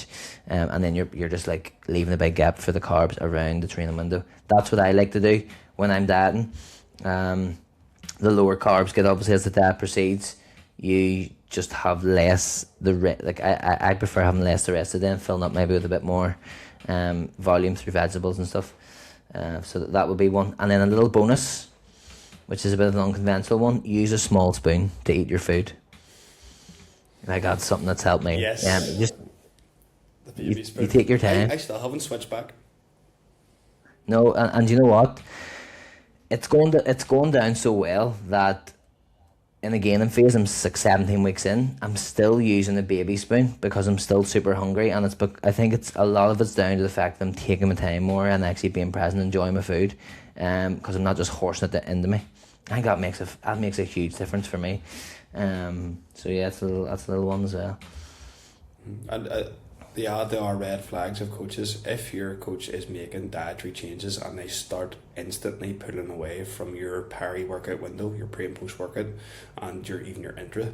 and then you're just like leaving a big gap for the carbs around the training window. That's what I like to do when I'm dieting. The lower carbs get obviously as the diet proceeds. You just have less I prefer having less the rest of the day and filling up maybe with a bit more volume through vegetables and stuff. So that would be one. And then a little bonus, which is a bit of an unconventional one, use a small spoon to eat your food. Like that's something that's helped me. Yes. Just the baby spoon. You take your time. I still haven't switched back. No, and you know what? It's going down so well that in the gaining phase, I'm 17 weeks in. I'm still using a baby spoon because I'm still super hungry, and I think it's a lot of it's down to the fact that I'm taking my time more and actually being present, enjoying my food, because I'm not just horsing it into me. I think that makes a huge difference for me. So yeah, that's a little one as well. And there are red flags of coaches. If your coach is making dietary changes and they start instantly pulling away from your peri-workout window, your pre and post workout, and your intra,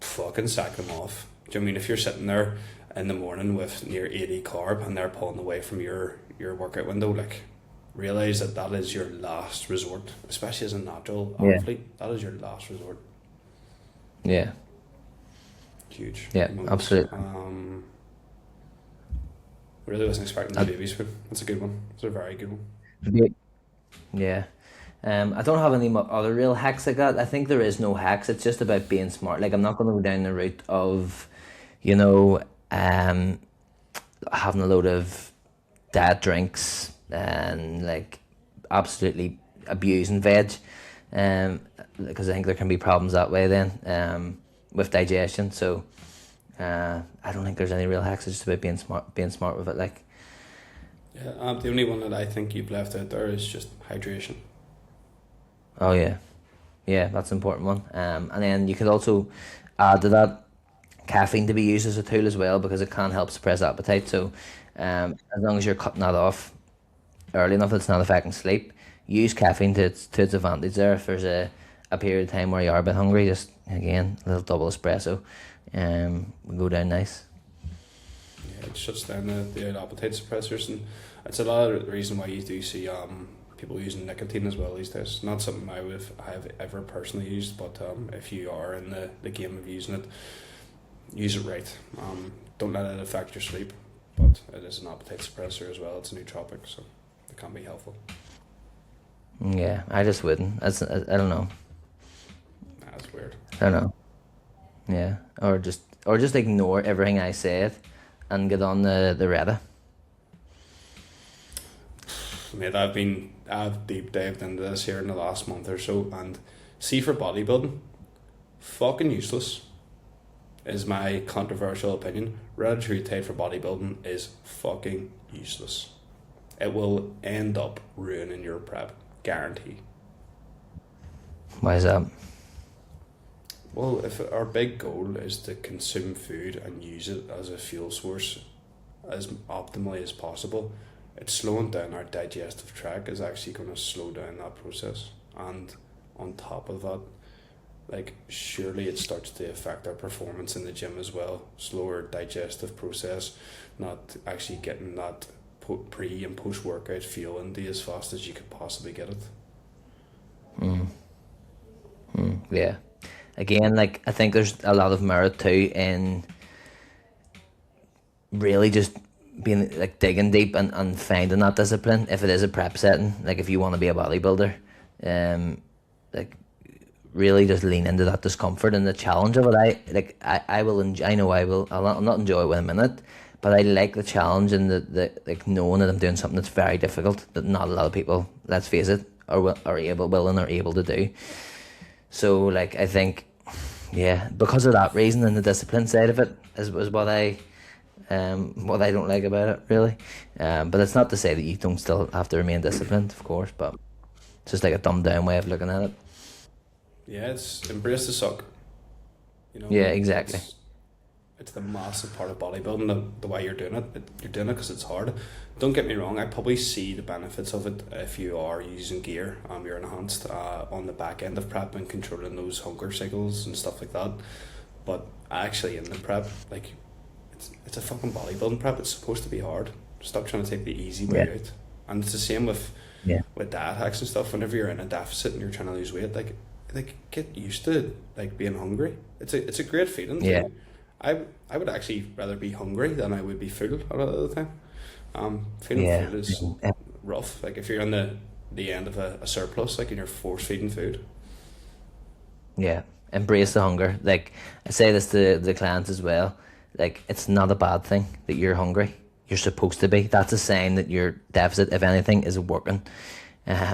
fucking sack them off. Do you know what I mean? If you're sitting there in the morning with near 80 carb and they're pulling away from your workout window, like realise that is your last resort, especially as a natural athlete. That is your last resort. Yeah. Huge. Yeah, moments. absolutely. Really wasn't expecting the I, baby spoon. That's a good one. It's a very good one. yeah. I don't have any other real hacks like that. I think there is no hacks. It's just about being smart. Like I'm not going to go down the route of, you know, um, having a load of diet drinks and like absolutely abusing veg, um, because I think there can be problems that way then, with digestion. So I don't think there's any real hacks. It's just about being smart with it. Like, Yeah, the only one that I think you've left out there is just hydration. oh yeah, yeah, that's an important one. And then you could also add to that caffeine to be used as a tool as well because it can help suppress appetite. So as long as you're cutting that off early enough, it's not affecting sleep. Use caffeine to its advantage there. If there's a period of time where you are a bit hungry, just again a little double espresso, will go down nice. Yeah, it shuts down the appetite suppressors, and it's a lot of the reason why you do see people using nicotine as well these days. Not something I have ever personally used, but if you are in the game of using it, use it right. Don't let it affect your sleep, but it is an appetite suppressor as well. It's a nootropic, so it can be helpful. Yeah, I just wouldn't. I don't know. That's weird. I don't know. Yeah, or just ignore everything I said, and get on the Reddit. Mate, I've deep dived into this here in the last month or so, and see for bodybuilding, fucking useless is my controversial opinion. Retatrutide for bodybuilding is fucking useless. It will end up ruining your prep, guarantee. Why is that? Well, if our big goal is to consume food and use it as a fuel source as optimally as possible, it's slowing down our digestive tract is actually going to slow down that process. And on top of that, like surely it starts to affect our performance in the gym as well. Slower digestive process, not actually getting that pre and post workout fuel into as fast as you could possibly get it. Yeah. Again, like I think there's a lot of merit too in really just being like digging deep and finding that discipline if it is a prep setting. Like if you want to be a bodybuilder, um, like really just lean into that discomfort and the challenge of it. I will enjoy, I know I'll not enjoy it within a minute, but I like the challenge and the like knowing that I'm doing something that's very difficult that not a lot of people, let's face it, are able to do. So like I think, yeah, because of that reason and the discipline side of it is what I don't like about it really. But it's not to say that you don't still have to remain disciplined, of course, but it's just like a dumbed down way of looking at it. Yeah, it's embrace the suck. You know, Yeah, exactly. it's the massive part of bodybuilding. The way you're doing it, you're doing it because it's hard. Don't get me wrong. I probably see the benefits of it if you are using gear. You're enhanced on the back end of prep and controlling those hunger cycles and stuff like that. But actually, in the prep, like it's a fucking bodybuilding prep. It's supposed to be hard. Stop trying to take the easy way Yeah, out. And it's the same yeah, with diet hacks and stuff. Whenever you're in a deficit and you're trying to lose weight, like get used to like being hungry. It's a great feeling yeah, too. I would actually rather be hungry than I would be full a lot of the time. Feeling yeah, full is rough. Like if you're on the end of a surplus, like and you're force feeding food. yeah. Embrace the hunger. Like I say this to the clients as well. Like it's not a bad thing that you're hungry. You're supposed to be. That's a sign that your deficit, if anything, is working.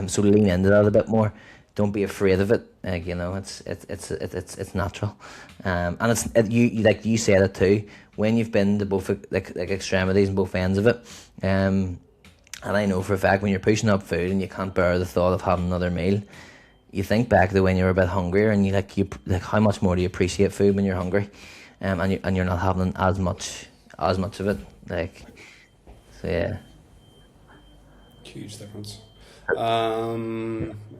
So lean into that a bit more. Don't be afraid of it. Like it's natural. And like you said it too. When you've been to both like extremities and both ends of it, and I know for a fact when you're pushing up food and you can't bear the thought of having another meal, you think back to when you were a bit hungrier and you like how much more do you appreciate food when you're hungry, and you're not having as much of it. Like so yeah. Huge difference.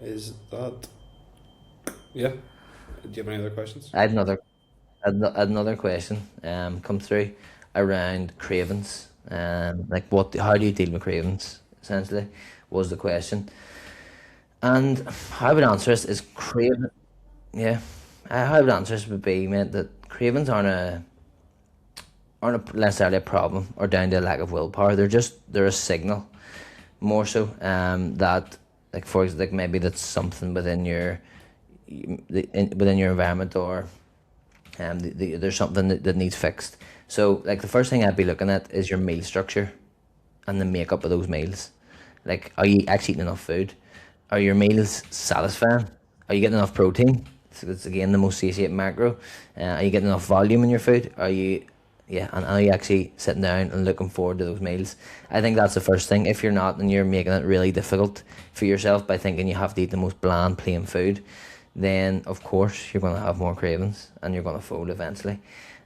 Is that yeah? Do you have any other questions? I had another question come through around cravings. Like how do you deal with cravings? Essentially, was the question. And how I would answer this is craving. Yeah, how I would answer this would be, mate, that cravings aren't aren't necessarily a problem or down to a lack of willpower. They're a signal, more so, that, like, like maybe that's something within within your environment, or there's something that needs fixed. So, like, the first thing I'd be looking at is your meal structure and the makeup of those meals. Like, are you actually eating enough food? Are your meals satisfying? Are you getting enough protein? So that's again the most satiating macro. Are you getting enough volume in your food? And are you actually sitting down and looking forward to those meals? I think that's the first thing. If you're not, and you're making it really difficult for yourself by thinking you have to eat the most bland, plain food, then of course you're going to have more cravings and you're going to fold eventually.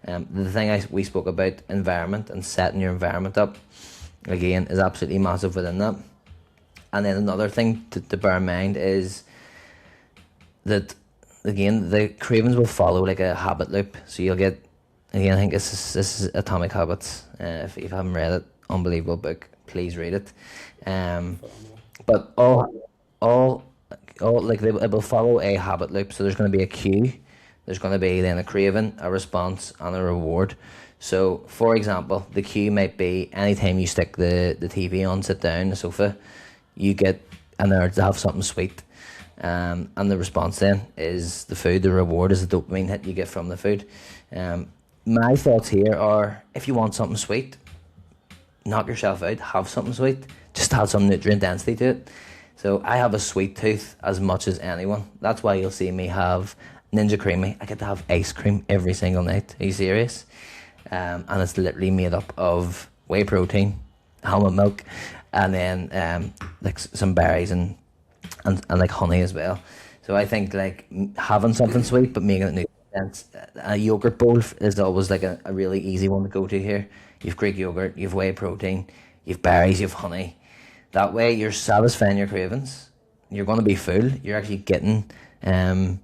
The thing we spoke about, environment and setting your environment up, again, is absolutely massive within that. And then another thing to bear in mind is that, again, the cravings will follow like a habit loop. So you'll get, again, I think this is Atomic Habits. If you haven't read it, unbelievable book. Please read it. But all like it will follow a habit loop. So there's going to be a cue. There's going to be then a craving, a response, and a reward. So, for example, the cue might be anytime you stick the TV on, sit down, the sofa, you get an urge to have something sweet. And the response then is the food. The reward is the dopamine hit you get from the food. My thoughts here are, if you want something sweet, knock yourself out, have something sweet, just add some nutrient density to it. So I have a sweet tooth as much as anyone. That's why you'll see me have Ninja Creamy. I get to have ice cream every single night. Are you serious? And it's literally made up of whey protein, almond milk, and then like some berries and like honey as well. So I think, like, having something sweet but making it nutrient. A yogurt bowl is always like a really easy one to go to here. You've Greek yogurt, you've whey protein, you've berries, you've honey. That way you're satisfying your cravings. You're going to be full. You're actually getting a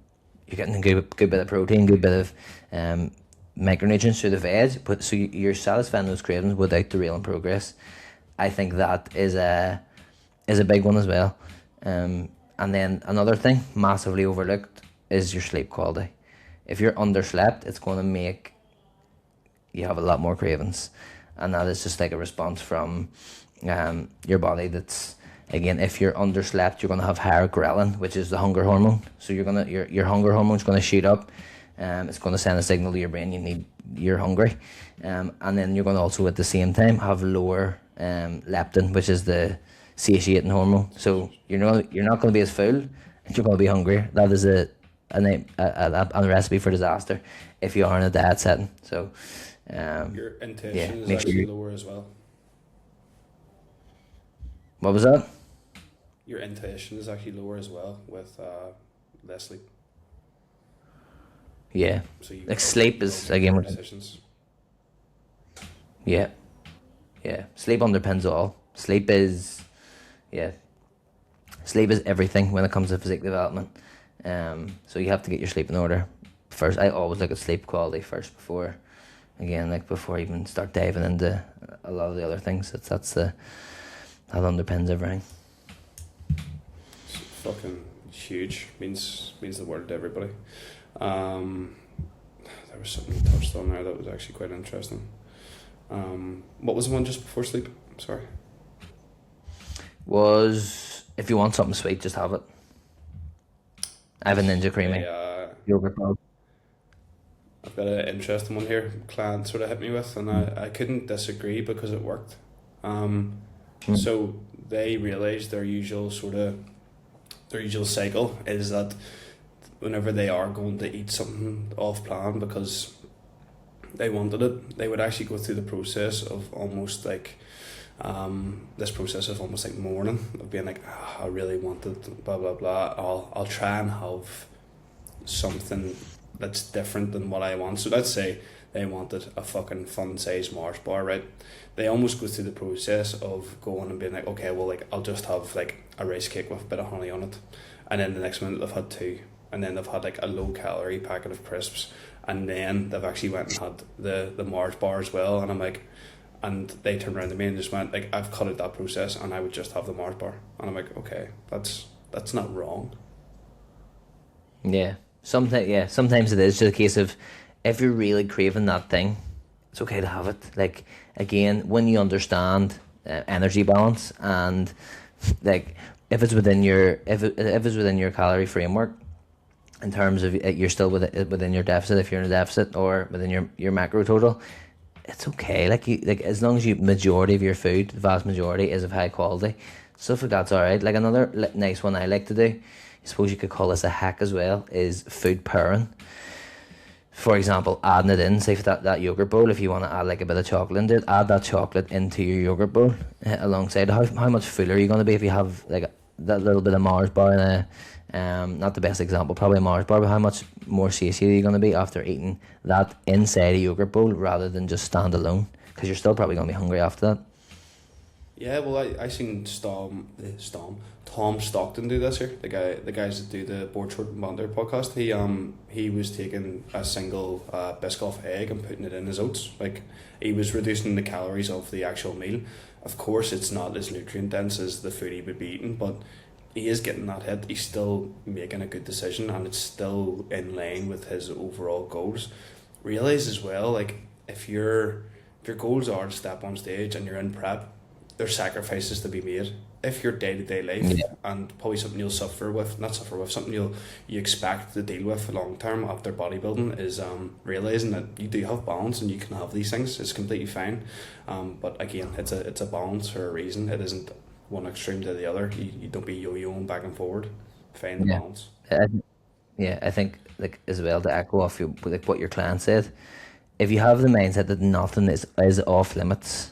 good bit of protein, good bit of micronutrients through the veg. But so you're satisfying those cravings without derailing progress. I think that is a big one as well. And then another thing massively overlooked is your sleep quality. If you're underslept, it's going to make you have a lot more cravings, and that is just like a response from your body. That's, again, if you're underslept, you're going to have higher ghrelin, which is the hunger hormone. So your hunger hormone is going to shoot up. It's going to send a signal to your brain you're hungry, and then you're going to also at the same time have lower leptin, which is the satiating hormone. So you're not going to be as full, and you're going to be hungrier. That is a recipe for disaster if you are in a diet setting. So your intention is actually lower as well. What was that? Your intention is actually lower as well with less sleep. Yeah. So like sleep is, again, yeah. Sleep underpins all. Sleep is everything when it comes to physical development. So you have to get your sleep in order first. I always look at sleep quality first before I even start diving into a lot of the other things. That underpins everything. It's fucking huge. Means the world to everybody. There was something you touched on there that was actually quite interesting. What was the one just before sleep? Sorry. Was, if you want something sweet, just have it. I have a Ninja Creamy yogurt bowl. I've got an interesting one here. Client sort of hit me with, and I couldn't disagree because it worked. So they realised their usual cycle is that whenever they are going to eat something off plan because they wanted it, they would actually go through the process of almost like mourning, of being like, I really want it, blah blah blah. I'll try and have something that's different than what I want. So let's say they wanted a fucking fun size Mars bar, right? They almost go through the process of going and being like, okay, well, like, I'll just have like a rice cake with a bit of honey on it, and then the next minute they've had two, and then they've had like a low calorie packet of crisps, and then they've actually went and had the Mars bar as well. And I'm like, and they turned around to me and just went like, I've cut out that process and I would just have the Mars bar. And I'm like, okay, that's not wrong. Sometimes it is just a case of, if you're really craving that thing, it's okay to have it. Like, again, when you understand energy balance, and like, if it's within your if it's within your calorie framework, in terms of you're still within your deficit, if you're in a deficit, or within your macro total, it's okay. Like, as long as you majority of your food, the vast majority, is of high quality, stuff like that's all right. Like, another nice one I like to do, I suppose you could call this a hack as well, is food pairing. For example, adding it in, say for that yogurt bowl, if you want to add like a bit of chocolate into it, add that chocolate into your yogurt bowl alongside. How much fuller are you going to be if you have like that little bit of Mars bar in a, not the best example, probably a Mars bar, but how much more satiated are you going to be after eating that inside a yogurt bowl rather than just stand alone? Because you're still probably going to be hungry after that. Yeah, well, I seen Tom Stockton do this here. The guys that do the Board Short and Bonder podcast. He was taking a single Biscoff egg and putting it in his oats. Like, he was reducing the calories of the actual meal. Of course, it's not as nutrient dense as the food he would be eating, but he is getting that hit. He's still making a good decision, and it's still in line with his overall goals. Realize as well, like, if your goals are to step on stage and you're in prep, there's sacrifices to be made. If your day-to-day life, and probably something you'll something you expect to deal with long term after bodybuilding, is realizing that you do have balance and you can have these things. It's completely fine, but again, it's a balance for a reason. It isn't one extreme to the other. You don't be yo-yoing back and forward. Find the Yeah. balance. I think, like, as well, to echo off like what your client said, if you have the mindset that nothing is off limits,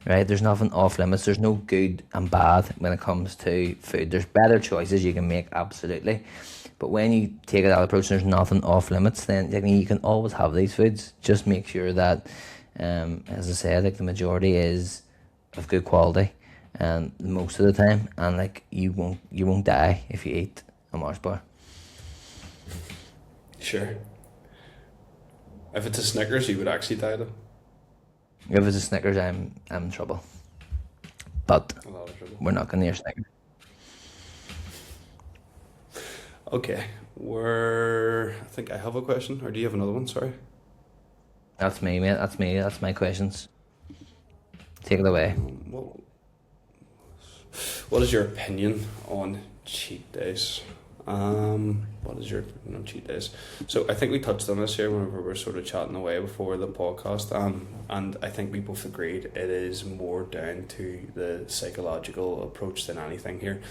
right? There's nothing off limits. There's no good and bad when it comes to food. There's better choices you can make, absolutely. But when you take that approach, there's nothing off limits, then I mean, you can always have these foods. Just make sure that, as I said, like, the majority is of good quality, most of the time, and like, you won't die if you eat a Mars bar. Sure. If it's a Snickers, you would actually die though. If it's a Snickers, I'm in trouble. But A lot of trouble. we're not going near Snickers. Okay. I think I have a question, or do you have another one? Sorry. That's me, mate. That's me. That's my questions. Take it away. Well, what is your opinion on cheat days? What is your opinion on cheat days? So I think we touched on this here whenever we were sort of chatting away before the podcast. And I think we both agreed it is more down to the psychological approach than anything here.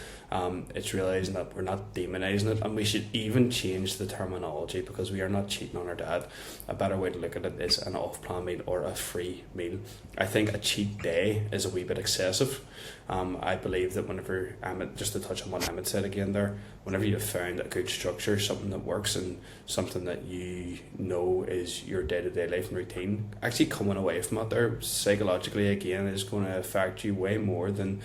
It's realizing that we're not demonizing it, and we should even change the terminology, because we are not cheating on our dad. A better way to look at it is an off-plan meal or a free meal. I think a cheat day is a wee bit excessive. I believe that whenever Emmet, just to touch on what Emmet said again there, whenever you've found a good structure, something that works and something that you know is your day-to-day life and routine, actually coming away from it there psychologically again is going to affect you way more than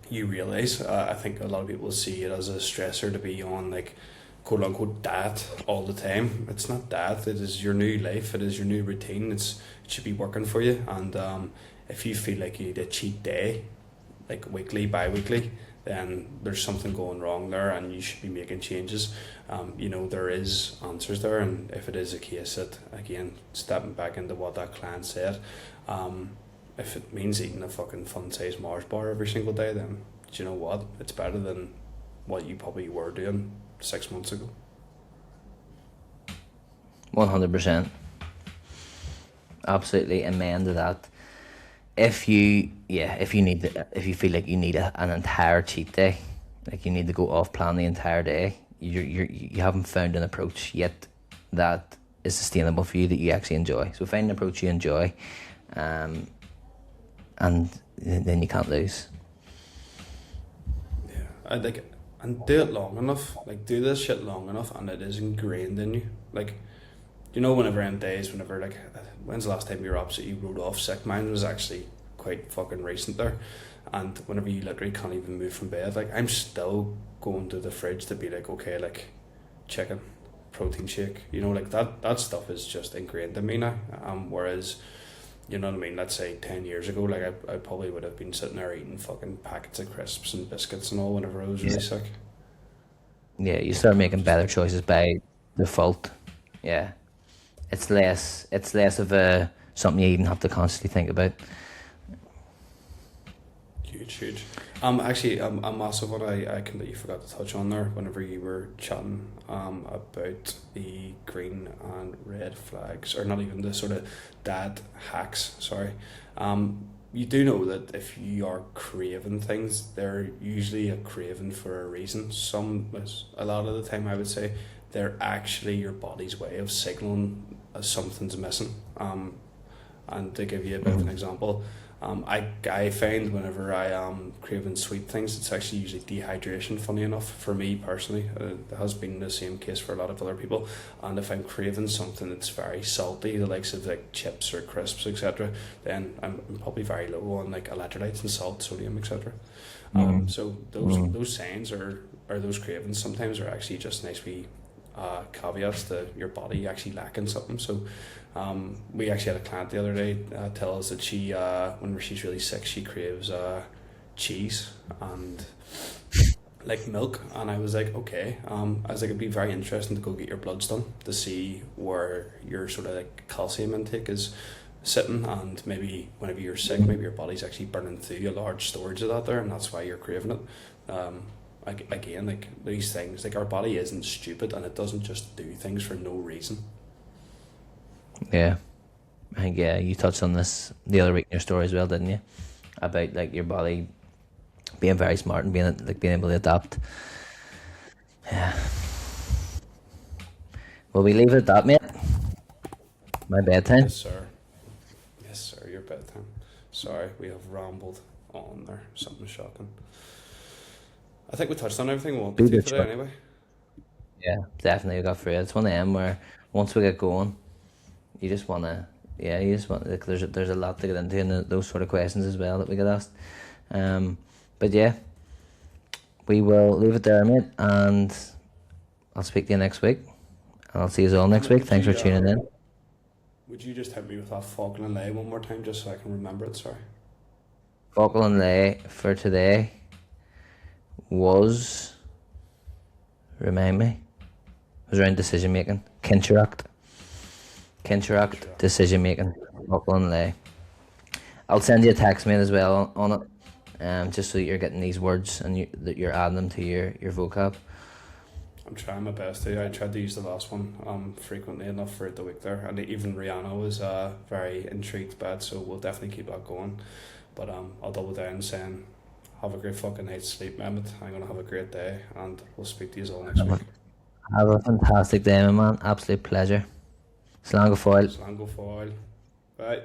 you realise. I think a lot of people see it as a stressor to be on, like, quote unquote diet all the time. It's not that. It is your new life. It is your new routine. It should be working for you. And if you feel like you need a cheat day, like weekly, bi-weekly, then there's something going wrong there, and you should be making changes. There is answers there, and if it is a case that, again, stepping back into what that client said, if it means eating a fucking fun-sized Mars bar every single day, then do you know what? It's better than what you probably were doing 6 months ago. 100%. Absolutely, amen to that. If you feel like you need an entire cheat day, like you need to go off plan the entire day, you haven't found an approach yet that is sustainable for you, that you actually enjoy. So find an approach you enjoy, and then you can't lose. Yeah, and do it long enough. Like, do this shit long enough, and it is ingrained in you. Like, whenever in days, like, when's the last time you were absolutely rode off sick? Mine was actually quite fucking recent there. And whenever you literally can't even move from bed, like, I'm still going to the fridge to be like, okay, like, chicken, protein shake, like that stuff is just ingrained in me now. Whereas, you know what I mean, let's say 10 years ago, like, I probably would have been sitting there eating fucking packets of crisps and biscuits and all whenever I was really sick. Yeah, you start making better choices by default. Yeah. it's less of a something you even have to constantly think about. Huge. Actually, a massive one I completely forgot to touch on there whenever you were chatting about the green and red flags, or not even the sort of dad hacks, sorry. You do know that if you are craving things, they're usually a craving for a reason. A lot of the time, I would say, they're actually your body's way of signaling something's missing. And to give you a bit of an example, I find whenever I am craving sweet things, it's actually usually dehydration, funny enough, for me personally. It has been the same case for a lot of other people. And if I'm craving something that's very salty, the likes of like chips or crisps, etc., then I'm probably very low on like electrolytes and salt, sodium, etc. So those signs or those cravings sometimes are actually just nice wee caveats to your body actually lacking something. So we actually had a client the other day tell us that she whenever she's really sick, she craves cheese and like milk. And I was like, okay, I was like, it'd be very interesting to go get your bloods done to see where your sort of like calcium intake is sitting, and maybe whenever you're sick, maybe your body's actually burning through a large storage of that there, and that's why you're craving it. Again, like these things, like our body isn't stupid, and it doesn't just do things for no reason. Yeah, I think you touched on this the other week in your story as well, didn't you? About like your body being very smart and being able to adapt. Yeah. Will we leave it at that, mate? My bedtime. Yes, sir. Yes, sir. Your bedtime. Sorry, we have rambled on there. Something shocking. I think we touched on everything we wanted to today, anyway. Yeah, definitely we got through it. It's one of them where once we get going, you just wanna, like, there's a lot to get into in those sort of questions as well that we get asked. But yeah, we will leave it there, mate, and I'll speak to you next week. And I'll see you all next week. Thanks for tuning in. Would you just hit me with that Falkland lay one more time, just so I can remember it? Sorry. Falkland lay for today was, remind me, it was around decision making. Kincheract, decision making. Falkland lay. I'll send you a text, mate, as well on it, just so that you're getting these words and that you're adding them to your vocab. I'm trying my best to. I tried to use the last one frequently enough for the week there, and even Rihanna was very intrigued by it, so we'll definitely keep that going. But I'll double down saying, have a great fucking night's sleep, Emmet. I'm going to have a great day, and we'll speak to you all next week. Have a fantastic day, my man. Absolute pleasure. Slán go fóill. Slán go fóill. Bye.